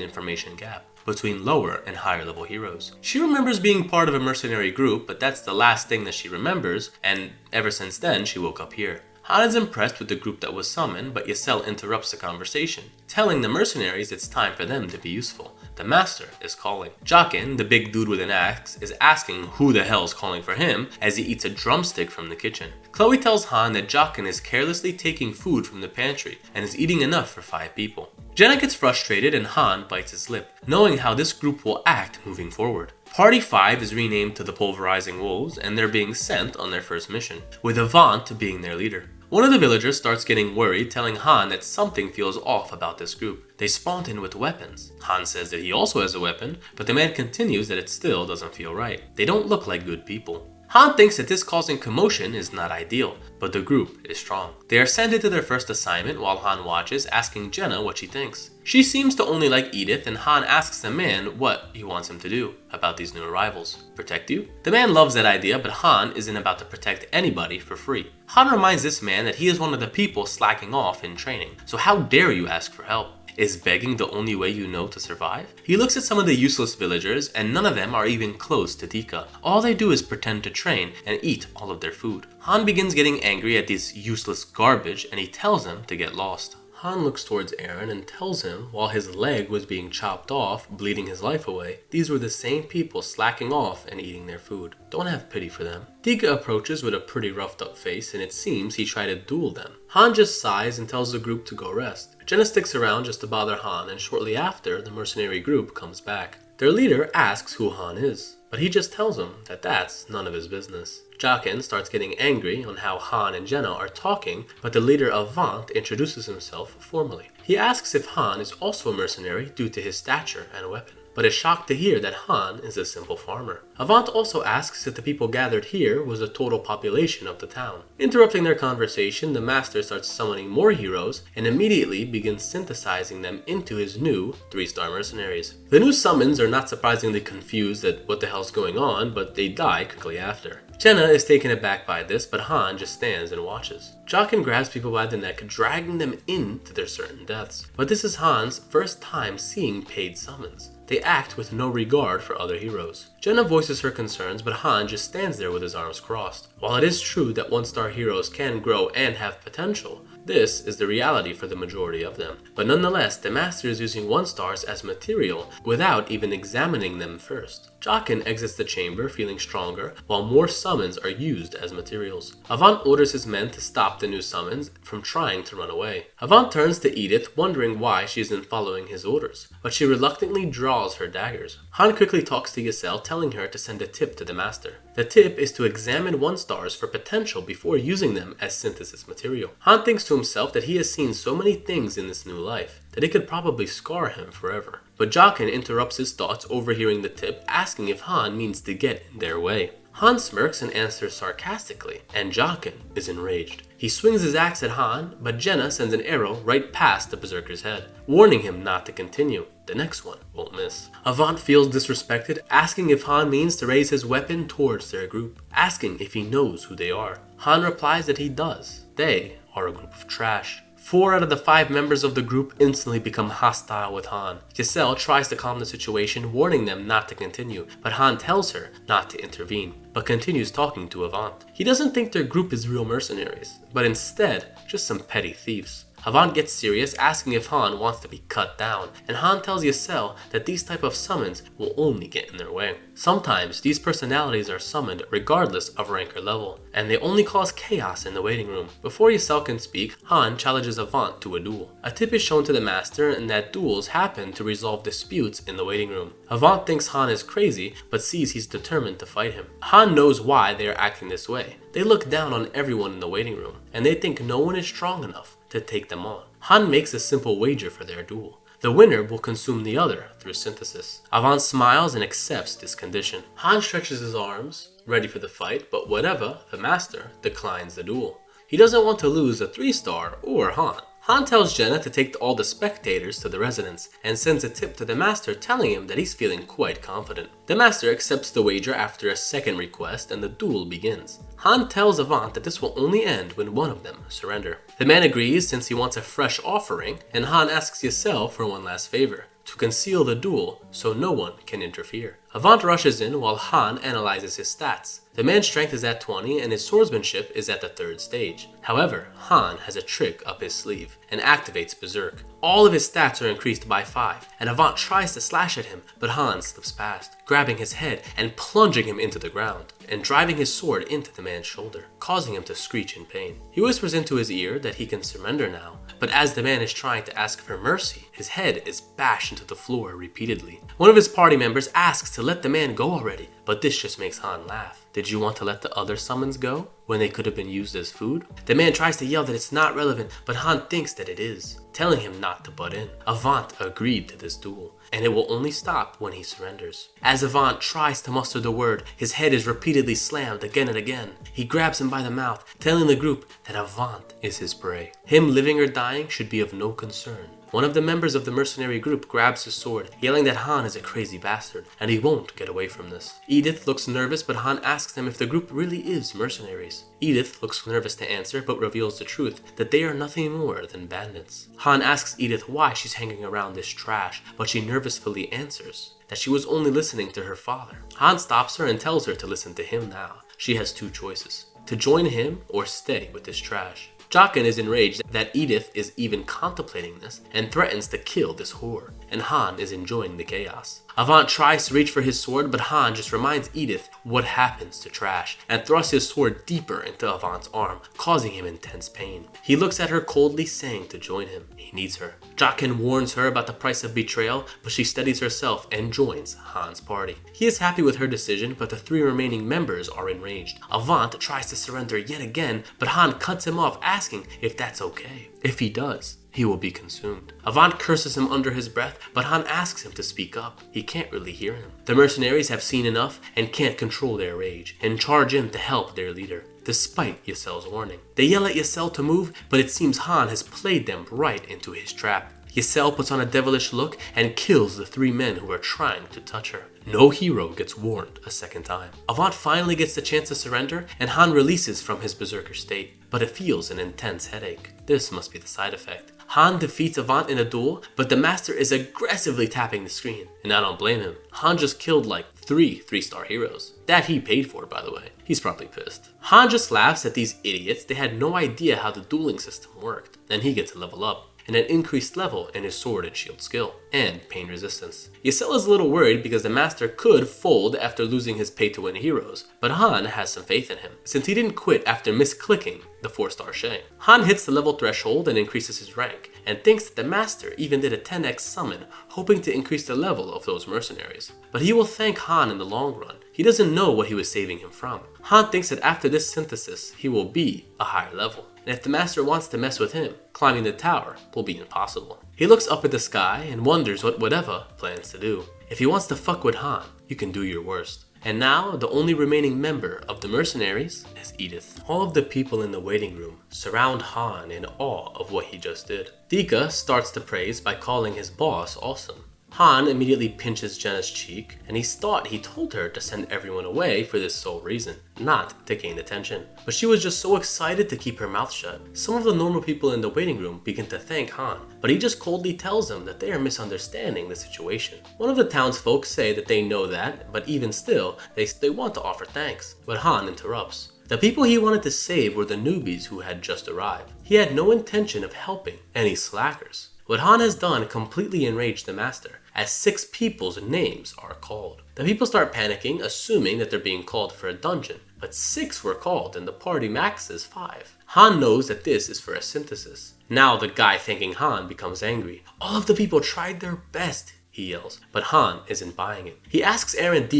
information gap between lower and higher level heroes. She remembers being part of a mercenary group, but that's the last thing that she remembers, and ever since then she woke up here. Han is impressed with the group that was summoned, but Ysel interrupts the conversation, telling the mercenaries it's time for them to be useful. The master is calling. Jaqen, the big dude with an axe, is asking who the hell's calling for him as he eats a drumstick from the kitchen. Chloe tells Han that Jaqen is carelessly taking food from the pantry and is eating enough for 5 people. Jenna gets frustrated and Han bites his lip, knowing how this group will act moving forward. Party 5 is renamed to the Pulverizing Wolves, and they're being sent on their first mission, with Avant being their leader. One of the villagers starts getting worried, telling Han that something feels off about this group. They spawned in with weapons. Han says that he also has a weapon, but the man continues that it still doesn't feel right. They don't look like good people. Han thinks that this causing commotion is not ideal, but the group is strong. They are sent into their first assignment while Han watches, asking Jenna what she thinks. She seems to only like Edith, and Han asks the man what he wants him to do about these new arrivals. Protect you? The man loves that idea, but Han isn't about to protect anybody for free. Han reminds this man that he is one of the people slacking off in training, so how dare you ask for help? Is begging the only way you know to survive? He looks at some of the useless villagers, and none of them are even close to Tika. All they do is pretend to train and eat all of their food. Han begins getting angry at this useless garbage, and he tells them to get lost. Han looks towards Eren and tells him while his leg was being chopped off, bleeding his life away, these were the same people slacking off and eating their food. Don't have pity for them. Tika approaches with a pretty roughed up face, and it seems he tried to duel them. Han just sighs and tells the group to go rest. Jenna sticks around just to bother Han, and shortly after, the mercenary group comes back. Their leader asks who Han is, but he just tells them that that's none of his business. Jaqen starts getting angry on how Han and Jenna are talking, but the leader Avant introduces himself formally. He asks if Han is also a mercenary due to his stature and weapon, but is shocked to hear that Han is a simple farmer. Avant also asks if the people gathered here was the total population of the town. Interrupting their conversation, the master starts summoning more heroes and immediately begins synthesizing them into his new 3-star mercenaries. The new summons are not surprisingly confused at what the hell's going on, but they die quickly after. Jenna is taken aback by this, but Han just stands and watches. Jaqen grabs people by the neck, dragging them into their certain deaths. But this is Han's first time seeing paid summons. They act with no regard for other heroes. Jenna voices her concerns, but Han just stands there with his arms crossed. While it is true that 1-star heroes can grow and have potential, this is the reality for the majority of them. But nonetheless, the master is using 1-stars as material without even examining them first. Jaqen exits the chamber feeling stronger, while more summons are used as materials. Avant orders his men to stop the new summons from trying to run away. Avant turns to Edith, wondering why she isn't following his orders, but she reluctantly draws her daggers. Han quickly talks to Ysel, telling her to send a tip to the master. The tip is to examine 1-stars for potential before using them as synthesis material. Han thinks to himself that he has seen so many things in this new life that it could probably scar him forever. But Jaqen interrupts his thoughts, overhearing the tip, asking if Han means to get in their way. Han smirks and answers sarcastically, and Jaqen is enraged. He swings his axe at Han, but Jenna sends an arrow right past the berserker's head, warning him not to continue. the next one won't miss. Avant feels disrespected, asking if Han means to raise his weapon towards their group, asking if he knows who they are. Han replies that he does. They are a group of trash. 4 out of the 5 members of the group instantly become hostile with Han. Giselle tries to calm the situation, warning them not to continue, but Han tells her not to intervene, but continues talking to Avant. He doesn't think their group is real mercenaries, but instead just some petty thieves. Avant gets serious, asking if Han wants to be cut down, and Han tells Giselle that these type of summons will only get in their way. Sometimes these personalities are summoned regardless of rank or level, and they only cause chaos in the waiting room. Before Giselle can speak, Han challenges Avant to a duel. A tip is shown to the master, and that duels happen to resolve disputes in the waiting room. Avant thinks Han is crazy, but sees he's determined to fight him. Han knows why they are acting this way. They look down on everyone in the waiting room, and they think no one is strong enough to take them on. Han makes a simple wager for their duel. The winner will consume the other through synthesis. Avant smiles and accepts this condition. Han stretches his arms, ready for the fight, but whatever, the master declines the duel. He doesn't want to lose a 3-star or Han. Han tells Jenna to take all the spectators to the residence and sends a tip to the master telling him that he's feeling quite confident. The master accepts the wager after a second request and the duel begins. Han tells Avant that this will only end when one of them surrender. The man agrees since he wants a fresh offering, and Han asks Giselle for one last favor: to conceal the duel so no one can interfere. Avant rushes in while Han analyzes his stats. The man's strength is at 20 and his swordsmanship is at the 3rd stage. However, Han has a trick up his sleeve and activates Berserk. All of his stats are increased by 5, and Avant tries to slash at him, but Han slips past, grabbing his head and plunging him into the ground, and driving his sword into the man's shoulder, causing him to screech in pain. He whispers into his ear that he can surrender now, but as the man is trying to ask for mercy, his head is bashed into the floor repeatedly. One of his party members asks to let the man go already, but this just makes Han laugh. Did you want to let the other summons go when they could have been used as food? The man tries to yell that it's not relevant, but Han thinks that it is, telling him not to butt in. Avant agreed to this duel, and it will only stop when he surrenders. As Avant tries to muster the word, his head is repeatedly slammed again and again. He grabs him by the mouth, telling the group that Avant is his prey. Him living or dying should be of no concern. One of the members of the mercenary group grabs his sword, yelling that Han is a crazy bastard, and he won't get away from this. Edith looks nervous, but Han asks them if the group really is mercenaries. Edith looks nervous to answer, but reveals the truth, that they are nothing more than bandits. Han asks Edith why she's hanging around this trash, but she nervously answers that she was only listening to her father. Han stops her and tells her to listen to him now. She has 2 choices: to join him or stay with this trash. Jockin is enraged that Edith is even contemplating this and threatens to kill this whore, and Han is enjoying the chaos. Avant tries to reach for his sword, but Han just reminds Edith what happens to trash and thrusts his sword deeper into Avant's arm, causing him intense pain. He looks at her coldly, saying to join him. He needs her. Jockin warns her about the price of betrayal, but she steadies herself and joins Han's party. He is happy with her decision, but the 3 remaining members are enraged. Avant tries to surrender yet again, but Han cuts him off, asking if that's okay. If he does, he will be consumed. Avant curses him under his breath, but Han asks him to speak up. He can't really hear him. The mercenaries have seen enough and can't control their rage, and charge in to help their leader, despite Giselle's warning. They yell at Giselle to move, but it seems Han has played them right into his trap. Giselle puts on a devilish look and kills the 3 men who are trying to touch her. No hero gets warned a second time. Avant finally gets the chance to surrender, and Han releases from his berserker state, but it feels an intense headache. This must be the side effect. Han defeats Avant in a duel, but the master is aggressively tapping the screen, and I don't blame him. Han just killed like 3 3-star heroes. That he paid for, by the way. He's probably pissed. Han just laughs at these idiots. They had no idea how the dueling system worked, and he gets to level up, and an increased level in his sword and shield skill, and pain resistance. Giselle is a little worried because the master could fold after losing his pay-to-win heroes, but Han has some faith in him, since he didn't quit after misclicking the 4-star Shay. Han hits the level threshold and increases his rank, and thinks that the master even did a 10x summon, hoping to increase the level of those mercenaries. But he will thank Han in the long run. He doesn't know what he was saving him from. Han thinks that after this synthesis, he will be a higher level. And if the master wants to mess with him, climbing the tower will be impossible. He looks up at the sky and wonders what whatever plans to do. If he wants to fuck with Han, you can do your worst. And now, the only remaining member of the mercenaries is Edith. All of the people in the waiting room surround Han in awe of what he just did. Dika starts to praise by calling his boss awesome. Han immediately pinches Jenna's cheek, and he thought he told her to send everyone away for this sole reason, not to gain attention. But she was just so excited to keep her mouth shut. Some of the normal people in the waiting room begin to thank Han, but he just coldly tells them that they are misunderstanding the situation. One of the townsfolk say that they know that, but even still, they want to offer thanks. But Han interrupts. The people he wanted to save were the newbies who had just arrived. He had no intention of helping any slackers. What Han has done completely enraged the master, as 6 people's names are called. The people start panicking, assuming that they're being called for a dungeon, but 6 were called and the party max is 5. Han knows that this is for a synthesis. Now the guy thanking Han becomes angry. All of the people tried their best, he yells, but Han isn't buying it. He asks Aaron and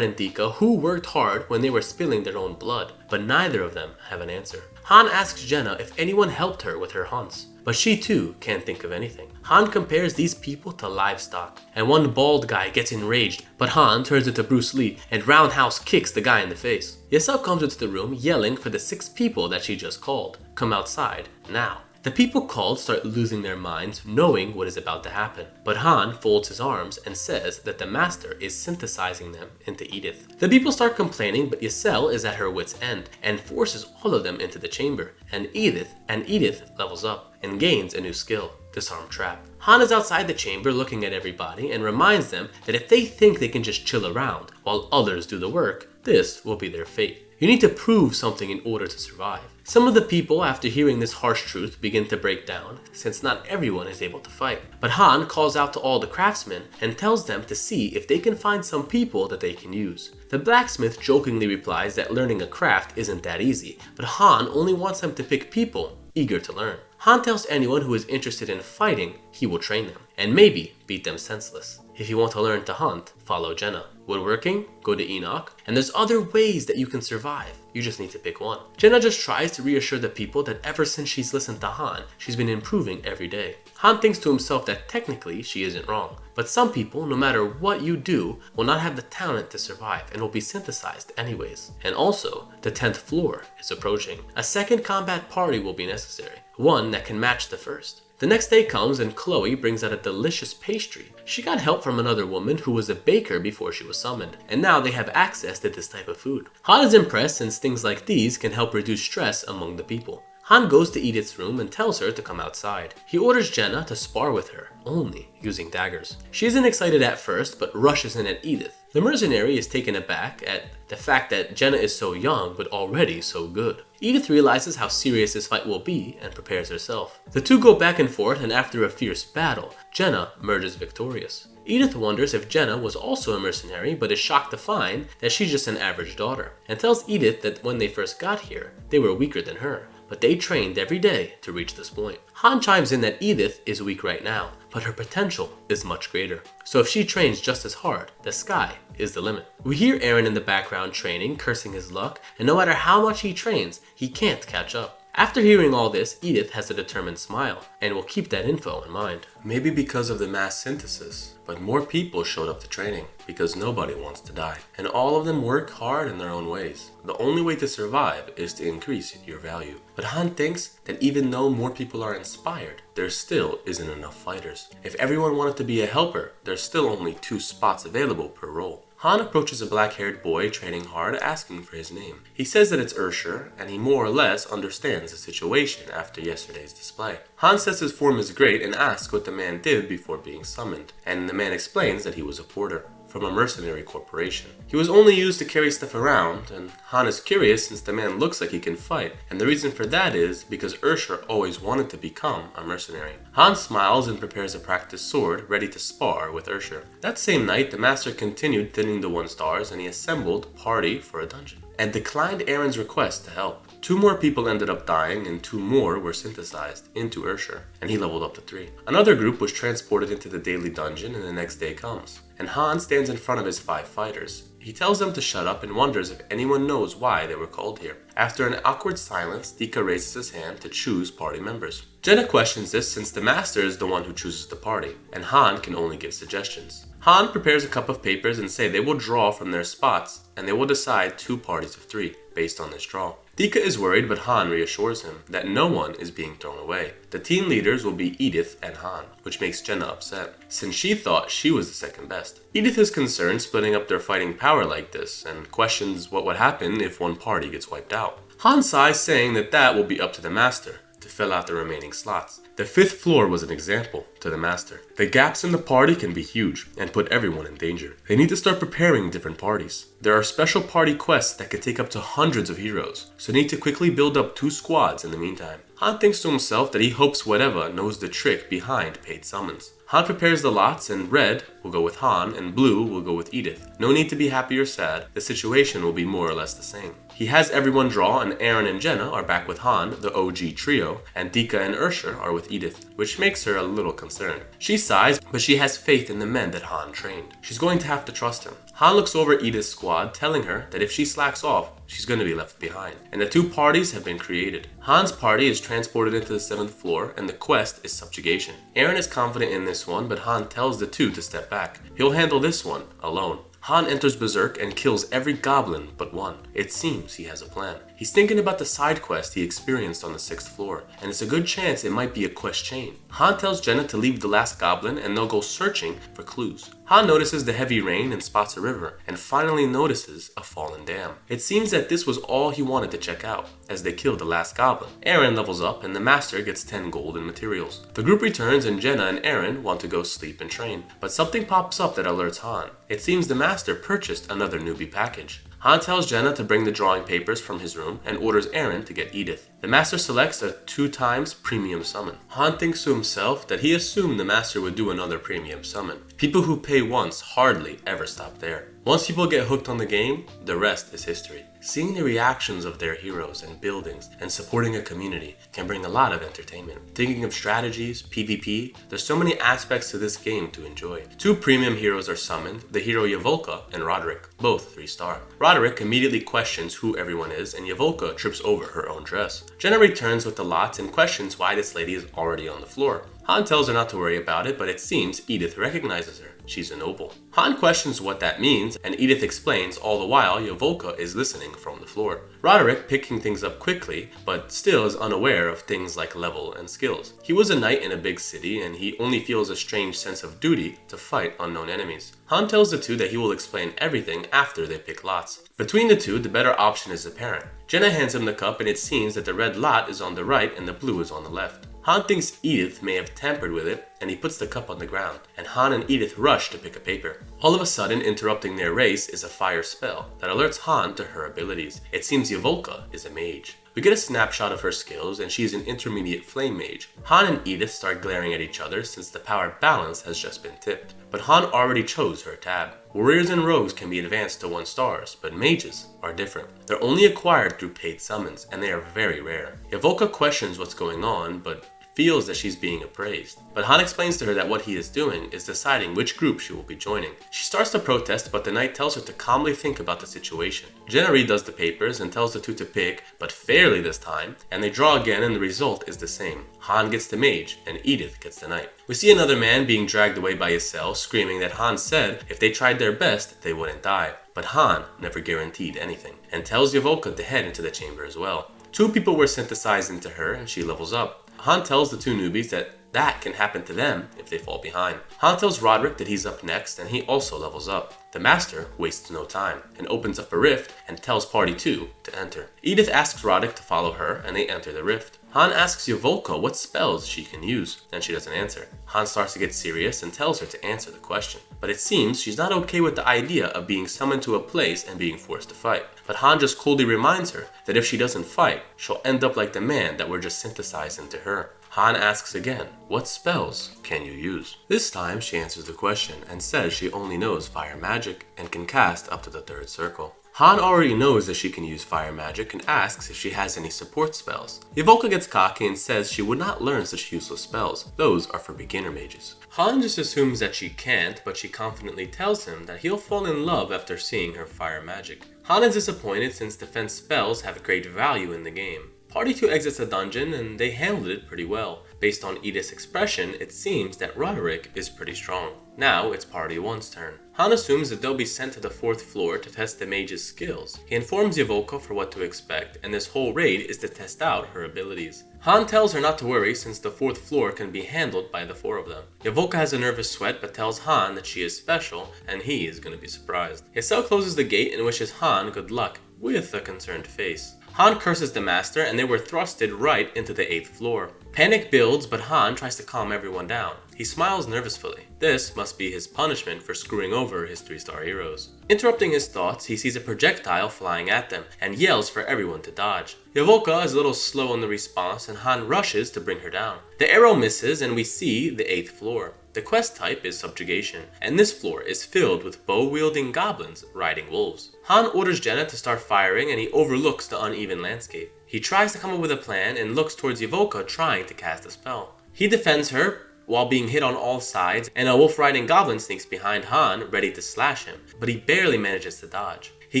Dika who worked hard when they were spilling their own blood, but neither of them have an answer. Han asks Jenna if anyone helped her with her hunts, but she too can't think of anything. Han compares these people to livestock, and one bald guy gets enraged, but Han turns into Bruce Lee and roundhouse kicks the guy in the face. Yesel comes into the room yelling for the 6 people that she just called. Come outside, now. The people called start losing their minds, knowing what is about to happen. But Han folds his arms and says that the master is synthesizing them into Edith. The people start complaining, but Yesel is at her wit's end and forces all of them into the chamber. And Edith levels up and gains a new skill, Disarm Trap. Han is outside the chamber looking at everybody and reminds them that if they think they can just chill around while others do the work, this will be their fate. You need to prove something in order to survive. Some of the people, after hearing this harsh truth, begin to break down, since not everyone is able to fight. But Han calls out to all the craftsmen and tells them to see if they can find some people that they can use. The blacksmith jokingly replies that learning a craft isn't that easy, but Han only wants them to pick people eager to learn. Han tells anyone who is interested in fighting he will train them, and maybe beat them senseless. If you want to learn to hunt, follow Jenna. Woodworking, go to Enoch, and there's other ways that you can survive. You just need to pick one. Jenna just tries to reassure the people that ever since she's listened to Han, she's been improving every day. Han thinks to himself that technically she isn't wrong, but some people, no matter what you do, will not have the talent to survive and will be synthesized anyways. And also, the 10th floor is approaching. A second combat party will be necessary, one that can match the first. The next day comes and Chloe brings out a delicious pastry. She got help from another woman who was a baker before she was summoned, and now they have access to this type of food. Han is impressed since things like these can help reduce stress among the people. Han goes to Edith's room and tells her to come outside. He orders Jenna to spar with her, only using daggers. She isn't excited at first, but rushes in at Edith. The mercenary is taken aback at the fact that Jenna is so young but already so good. Edith realizes how serious this fight will be and prepares herself. The two go back and forth, and after a fierce battle, Jenna emerges victorious. Edith wonders if Jenna was also a mercenary but is shocked to find that she's just an average daughter, and tells Edith that when they first got here, they were weaker than her, but they trained every day to reach this point. Han chimes in that Edith is weak right now, but her potential is much greater. So if she trains just as hard, the sky is the limit. We hear Aaron in the background training, cursing his luck, and no matter how much he trains, he can't catch up. After hearing all this, Edith has a determined smile, and will keep that info in mind. Maybe because of the mass synthesis, but more people showed up to training, because nobody wants to die. And all of them work hard in their own ways. The only way to survive is to increase your value. But Han thinks that even though more people are inspired, there still isn't enough fighters. If everyone wanted to be a helper, there's still only 2 spots available per role. Han approaches a black-haired boy training hard, asking for his name. He says that it's Ursher, and he more or less understands the situation after yesterday's display. Han says his form is great and asks what the man did before being summoned, and the man explains that he was a porter from a mercenary corporation. He was only used to carry stuff around, and Han is curious since the man looks like he can fight, and the reason for that is because Ursher always wanted to become a mercenary. Han smiles and prepares a practice sword, ready to spar with Ursher. That same night, the master continued thinning the 1-stars, and he assembled a party for a dungeon, and declined Aaron's request to help. 2 more people ended up dying, and 2 more were synthesized into Ursher, and he leveled up to 3. Another group was transported into the daily dungeon, and the next day comes, and Han stands in front of his 5 fighters. He tells them to shut up and wonders if anyone knows why they were called here. After an awkward silence, Dika raises his hand to choose party members. Jenna questions this since the master is the one who chooses the party, and Han can only give suggestions. Han prepares a cup of papers and say they will draw from their spots, and they will decide 2 parties of 3 based on this draw. Dika is worried, but Han reassures him that no one is being thrown away. The team leaders will be Edith and Han, which makes Jenna upset, since she thought she was the second best. Edith is concerned splitting up their fighting power like this, and questions what would happen if one party gets wiped out. Han sighs, saying that will be up to the master to fill out the remaining slots. The 5th floor was an example to the master. The gaps in the party can be huge and put everyone in danger. They need to start preparing different parties. There are special party quests that could take up to hundreds of heroes, so need to quickly build up 2 squads in the meantime. Han thinks to himself that he hopes whatever knows the trick behind paid summons. Han prepares the lots, and red will go with Han and blue will go with Edith. No need to be happy or sad, the situation will be more or less the same. He has everyone draw, and Aaron and Jenna are back with Han, the OG trio, and Dika and Ursher are with Edith, which makes her a little concerned. She sighs, but she has faith in the men that Han trained. She's going to have to trust him. Han looks over Edith's squad, telling her that if she slacks off, she's going to be left behind. And the 2 parties have been created. Han's party is transported into the 7th floor, and the quest is subjugation. Aaron is confident in this one, but Han tells the 2 to step back. He'll handle this one alone. Han enters berserk and kills every goblin but one. It seems he has a plan. He's thinking about the side quest he experienced on the 6th floor, and it's a good chance it might be a quest chain. Han tells Jenna to leave the last goblin and they'll go searching for clues. Han notices the heavy rain and spots a river, and finally notices a fallen dam. It seems that this was all he wanted to check out, as they killed the last goblin. Aaron levels up and the master gets 10 gold in materials. The group returns and Jenna and Aaron want to go sleep and train, but something pops up that alerts Han. It seems the master purchased another newbie package. Han tells Jenna to bring the drawing papers from his room and orders Aaron to get Edith. The master selects a 2x premium summon. Han thinks to himself that he assumed the master would do another premium summon. People who pay once hardly ever stop there. Once people get hooked on the game, the rest is history. Seeing the reactions of their heroes and buildings and supporting a community can bring a lot of entertainment. Thinking of strategies, PvP, there's so many aspects to this game to enjoy. 2 premium heroes are summoned, the hero Yoka and Roderick, both 3-star. Roderick immediately questions who everyone is, and Yoka trips over her own dress. Jenna returns with the lots and questions why this lady is already on the floor. Han tells her not to worry about it, but it seems Edith recognizes her. She's a noble. Han questions what that means, and Edith explains, all the while Yoka is listening from the floor. Roderick picking things up quickly, but still is unaware of things like level and skills. He was a knight in a big city, and he only feels a strange sense of duty to fight unknown enemies. Han tells the 2 that he will explain everything after they pick lots. Between the 2, the better option is apparent. Jenna hands him the cup, and it seems that the red lot is on the right and the blue is on the left. Han thinks Edith may have tampered with it, and he puts the cup on the ground, and Han and Edith rush to pick a paper. All of a sudden, interrupting their race is a fire spell that alerts Han to her abilities. It seems Yoka is a mage. We get a snapshot of her skills, and she's an intermediate flame mage. Han and Edith start glaring at each other since the power balance has just been tipped. But Han already chose her tab. Warriors and rogues can be advanced to 1 stars, but mages are different. They're only acquired through paid summons, and they are very rare. Yoka questions what's going on, but feels that she's being appraised. But Han explains to her that what he is doing is deciding which group she will be joining. She starts to protest, but the knight tells her to calmly think about the situation. Jenna redoes the papers and tells the 2 to pick, but fairly this time, and they draw again and the result is the same. Han gets the mage, and Edith gets the knight. We see another man being dragged away by his cell, screaming that Han said if they tried their best, they wouldn't die. But Han never guaranteed anything, and tells Yoka to head into the chamber as well. 2 people were synthesized into her, and she levels up. Han tells the 2 newbies that can happen to them if they fall behind. Han tells Roderick that he's up next, and he also levels up. The master wastes no time and opens up a rift and tells party 2 to enter. Edith asks Roderick to follow her, and they enter the rift. Han asks Yoka what spells she can use, and she doesn't answer. Han starts to get serious and tells her to answer the question. But it seems she's not okay with the idea of being summoned to a place and being forced to fight. But Han just coolly reminds her that if she doesn't fight, she'll end up like the man that were just synthesized into her. Han asks again, what spells can you use? This time she answers the question and says she only knows fire magic and can cast up to the 3rd circle. Han already knows that she can use fire magic and asks if she has any support spells. Yoka gets cocky and says she would not learn such useless spells. Those are for beginner mages. Han just assumes that she can't, but she confidently tells him that he'll fall in love after seeing her fire magic. Han is disappointed since defense spells have great value in the game. Party 2 exits the dungeon and they handled it pretty well. Based on Edith's expression, it seems that Roderick is pretty strong. Now it's Party 1's turn. Han assumes that they'll be sent to the 4th floor to test the mage's skills. He informs Yoka for what to expect, and this whole raid is to test out her abilities. Han tells her not to worry since the 4th floor can be handled by the 4 of them. Yoka has a nervous sweat but tells Han that she is special and he is going to be surprised. Hissel closes the gate and wishes Han good luck, with a concerned face. Han curses the master and they were thrusted right into the 8th floor. Panic builds, but Han tries to calm everyone down. He smiles nervously. This must be his punishment for screwing over his 3-star heroes. Interrupting his thoughts, he sees a projectile flying at them and yells for everyone to dodge. Yoka is a little slow in the response and Han rushes to bring her down. The arrow misses and we see the 8th floor. The quest type is subjugation, and this floor is filled with bow-wielding goblins riding wolves. Han orders Jenna to start firing and he overlooks the uneven landscape. He tries to come up with a plan and looks towards Yoka trying to cast a spell. He defends her while being hit on all sides, and a wolf-riding goblin sneaks behind Han, ready to slash him, but he barely manages to dodge. He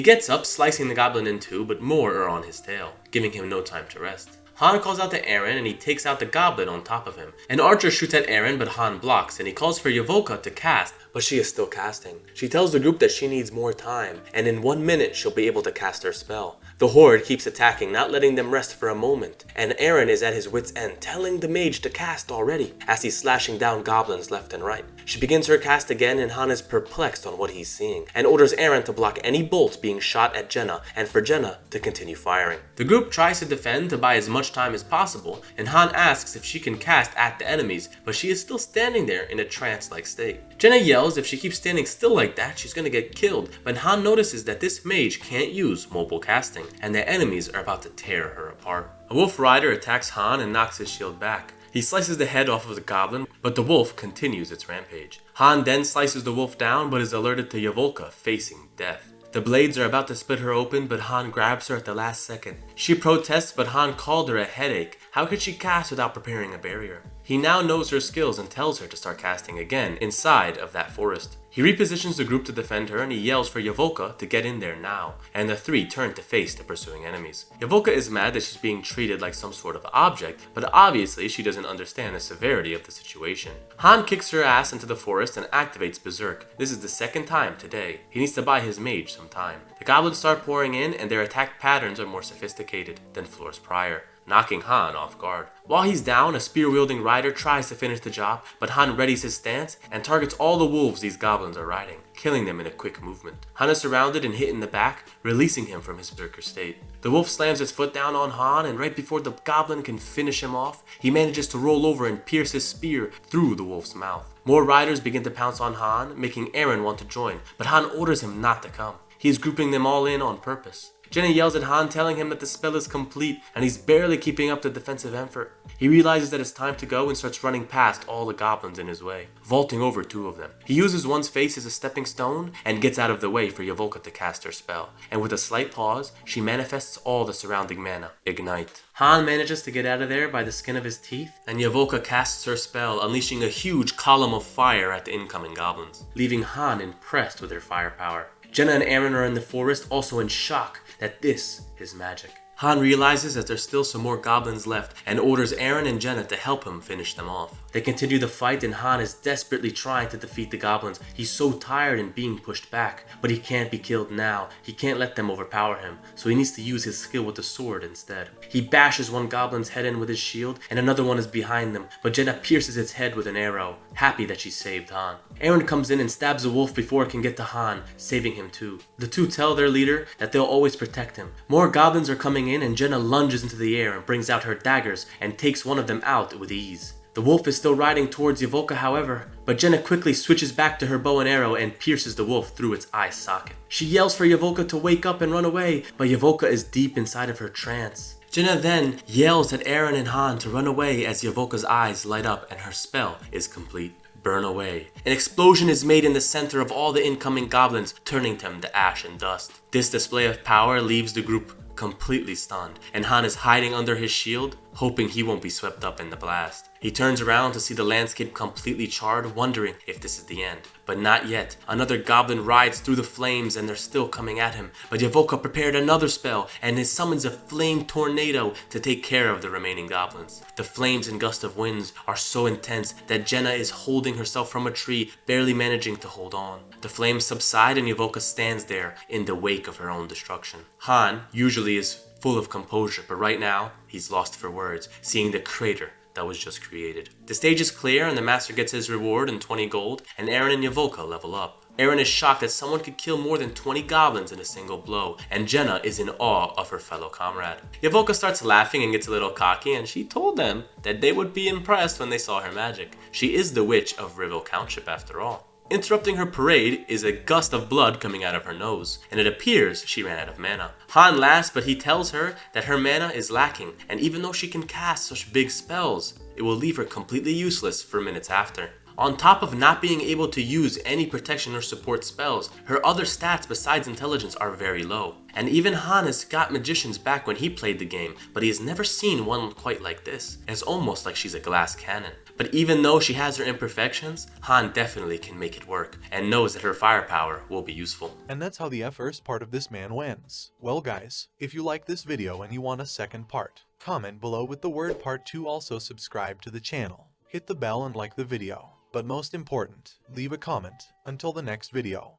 gets up, slicing the goblin in two, but more are on his tail, giving him no time to rest. Han calls out to Eren and he takes out the goblin on top of him. An archer shoots at Eren but Han blocks and he calls for Yoka to cast, but she is still casting. She tells the group that she needs more time and in 1 minute she'll be able to cast her spell. The horde keeps attacking, not letting them rest for a moment, and Eren is at his wit's end, telling the mage to cast already as he's slashing down goblins left and right. She begins her cast again and Han is perplexed on what he's seeing and orders Eren to block any bolts being shot at Jenna and for Jenna to continue firing. The group tries to defend to buy as much time as possible, and Han asks if she can cast at the enemies, but she is still standing there in a trance-like state. Jenna yells if she keeps standing still like that, she's gonna get killed, but Han notices that this mage can't use mobile casting, and the enemies are about to tear her apart. A wolf rider attacks Han and knocks his shield back. He slices the head off of the goblin, but the wolf continues its rampage. Han then slices the wolf down, but is alerted to Yoka facing death. The blades are about to split her open, but Han grabs her at the last second. She protests, but Han called her a headache. How could she cast without preparing a barrier? He now knows her skills and tells her to start casting again inside of that forest. He repositions the group to defend her and he yells for Yoka to get in there now, and the three turn to face the pursuing enemies. Yoka is mad that she's being treated like some sort of object, but obviously she doesn't understand the severity of the situation. Han kicks her ass into the forest and activates Berserk. This is the second time today. He needs to buy his mage some time. The goblins start pouring in and their attack patterns are more sophisticated than floors prior, knocking Han off guard. While he's down, a spear-wielding rider tries to finish the job, but Han readies his stance and targets all the wolves these goblins are riding, killing them in a quick movement. Han is surrounded and hit in the back, releasing him from his berserker state. The wolf slams his foot down on Han, and right before the goblin can finish him off, he manages to roll over and pierce his spear through the wolf's mouth. More riders begin to pounce on Han, making Eren want to join, but Han orders him not to come. He is grouping them all in on purpose. Jenna yells at Han, telling him that the spell is complete and he's barely keeping up the defensive effort. He realizes that it's time to go and starts running past all the goblins in his way, vaulting over 2 of them. He uses one's face as a stepping stone and gets out of the way for Yoka to cast her spell, and with a slight pause, she manifests all the surrounding mana. Ignite. Han manages to get out of there by the skin of his teeth, and Yoka casts her spell, unleashing a huge column of fire at the incoming goblins, leaving Han impressed with her firepower. Jenna and Eren are in the forest, also in shock that this is magic. Han realizes that there's still some more goblins left and orders Eren and Jenna to help him finish them off. They continue the fight and Han is desperately trying to defeat the goblins. He's so tired and being pushed back, but he can't be killed now. He can't let them overpower him, so he needs to use his skill with the sword instead. He bashes one goblin's head in with his shield and another one is behind them, but Jenna pierces its head with an arrow, happy that she saved Han. Eren comes in and stabs the wolf before it can get to Han, saving him too. The two tell their leader that they'll always protect him. More goblins are coming in and Jenna lunges into the air and brings out her daggers and takes one of them out with ease. The wolf is still riding towards Yoka, however, but Jenna quickly switches back to her bow and arrow and pierces the wolf through its eye socket. She yells for Yoka to wake up and run away, but Yoka is deep inside of her trance. Jenna then yells at Eren and Han to run away as Yoka's eyes light up and her spell is complete. Burn away. An explosion is made in the center of all the incoming goblins, turning them to ash and dust. This display of power leaves the group completely stunned, and Han is hiding under his shield, hoping he won't be swept up in the blast. He turns around to see the landscape completely charred, wondering if this is the end. But not yet. Another goblin rides through the flames and they're still coming at him. But Yoka prepared another spell and he summons a flame tornado to take care of the remaining goblins. The flames and gust of winds are so intense that Jenna is holding herself from a tree, barely managing to hold on. The flames subside and Yoka stands there in the wake of her own destruction. Han usually is full of composure, but right now he's lost for words, seeing the crater that was just created. The stage is clear and the master gets his reward in 20 gold, and Eren and Yoka level up. Eren is shocked that someone could kill more than 20 goblins in a single blow, and Jenna is in awe of her fellow comrade. Yoka starts laughing and gets a little cocky, and she told them that they would be impressed when they saw her magic. She is the witch of Riville Countship after all. Interrupting her parade is a gust of blood coming out of her nose, and it appears she ran out of mana. Han laughs, but he tells her that her mana is lacking, and even though she can cast such big spells, it will leave her completely useless for minutes after. On top of not being able to use any protection or support spells, her other stats besides intelligence are very low. And even Han has got magicians back when he played the game, but he has never seen one quite like this. It's almost like she's a glass cannon. But even though she has her imperfections, Han definitely can make it work, and knows that her firepower will be useful. And that's how the first part of this manhwa ends. Well guys, if you like this video and you want a second part, comment below with the word part 2. Also subscribe to the channel. Hit the bell and like the video. But most important, leave a comment. Until the next video.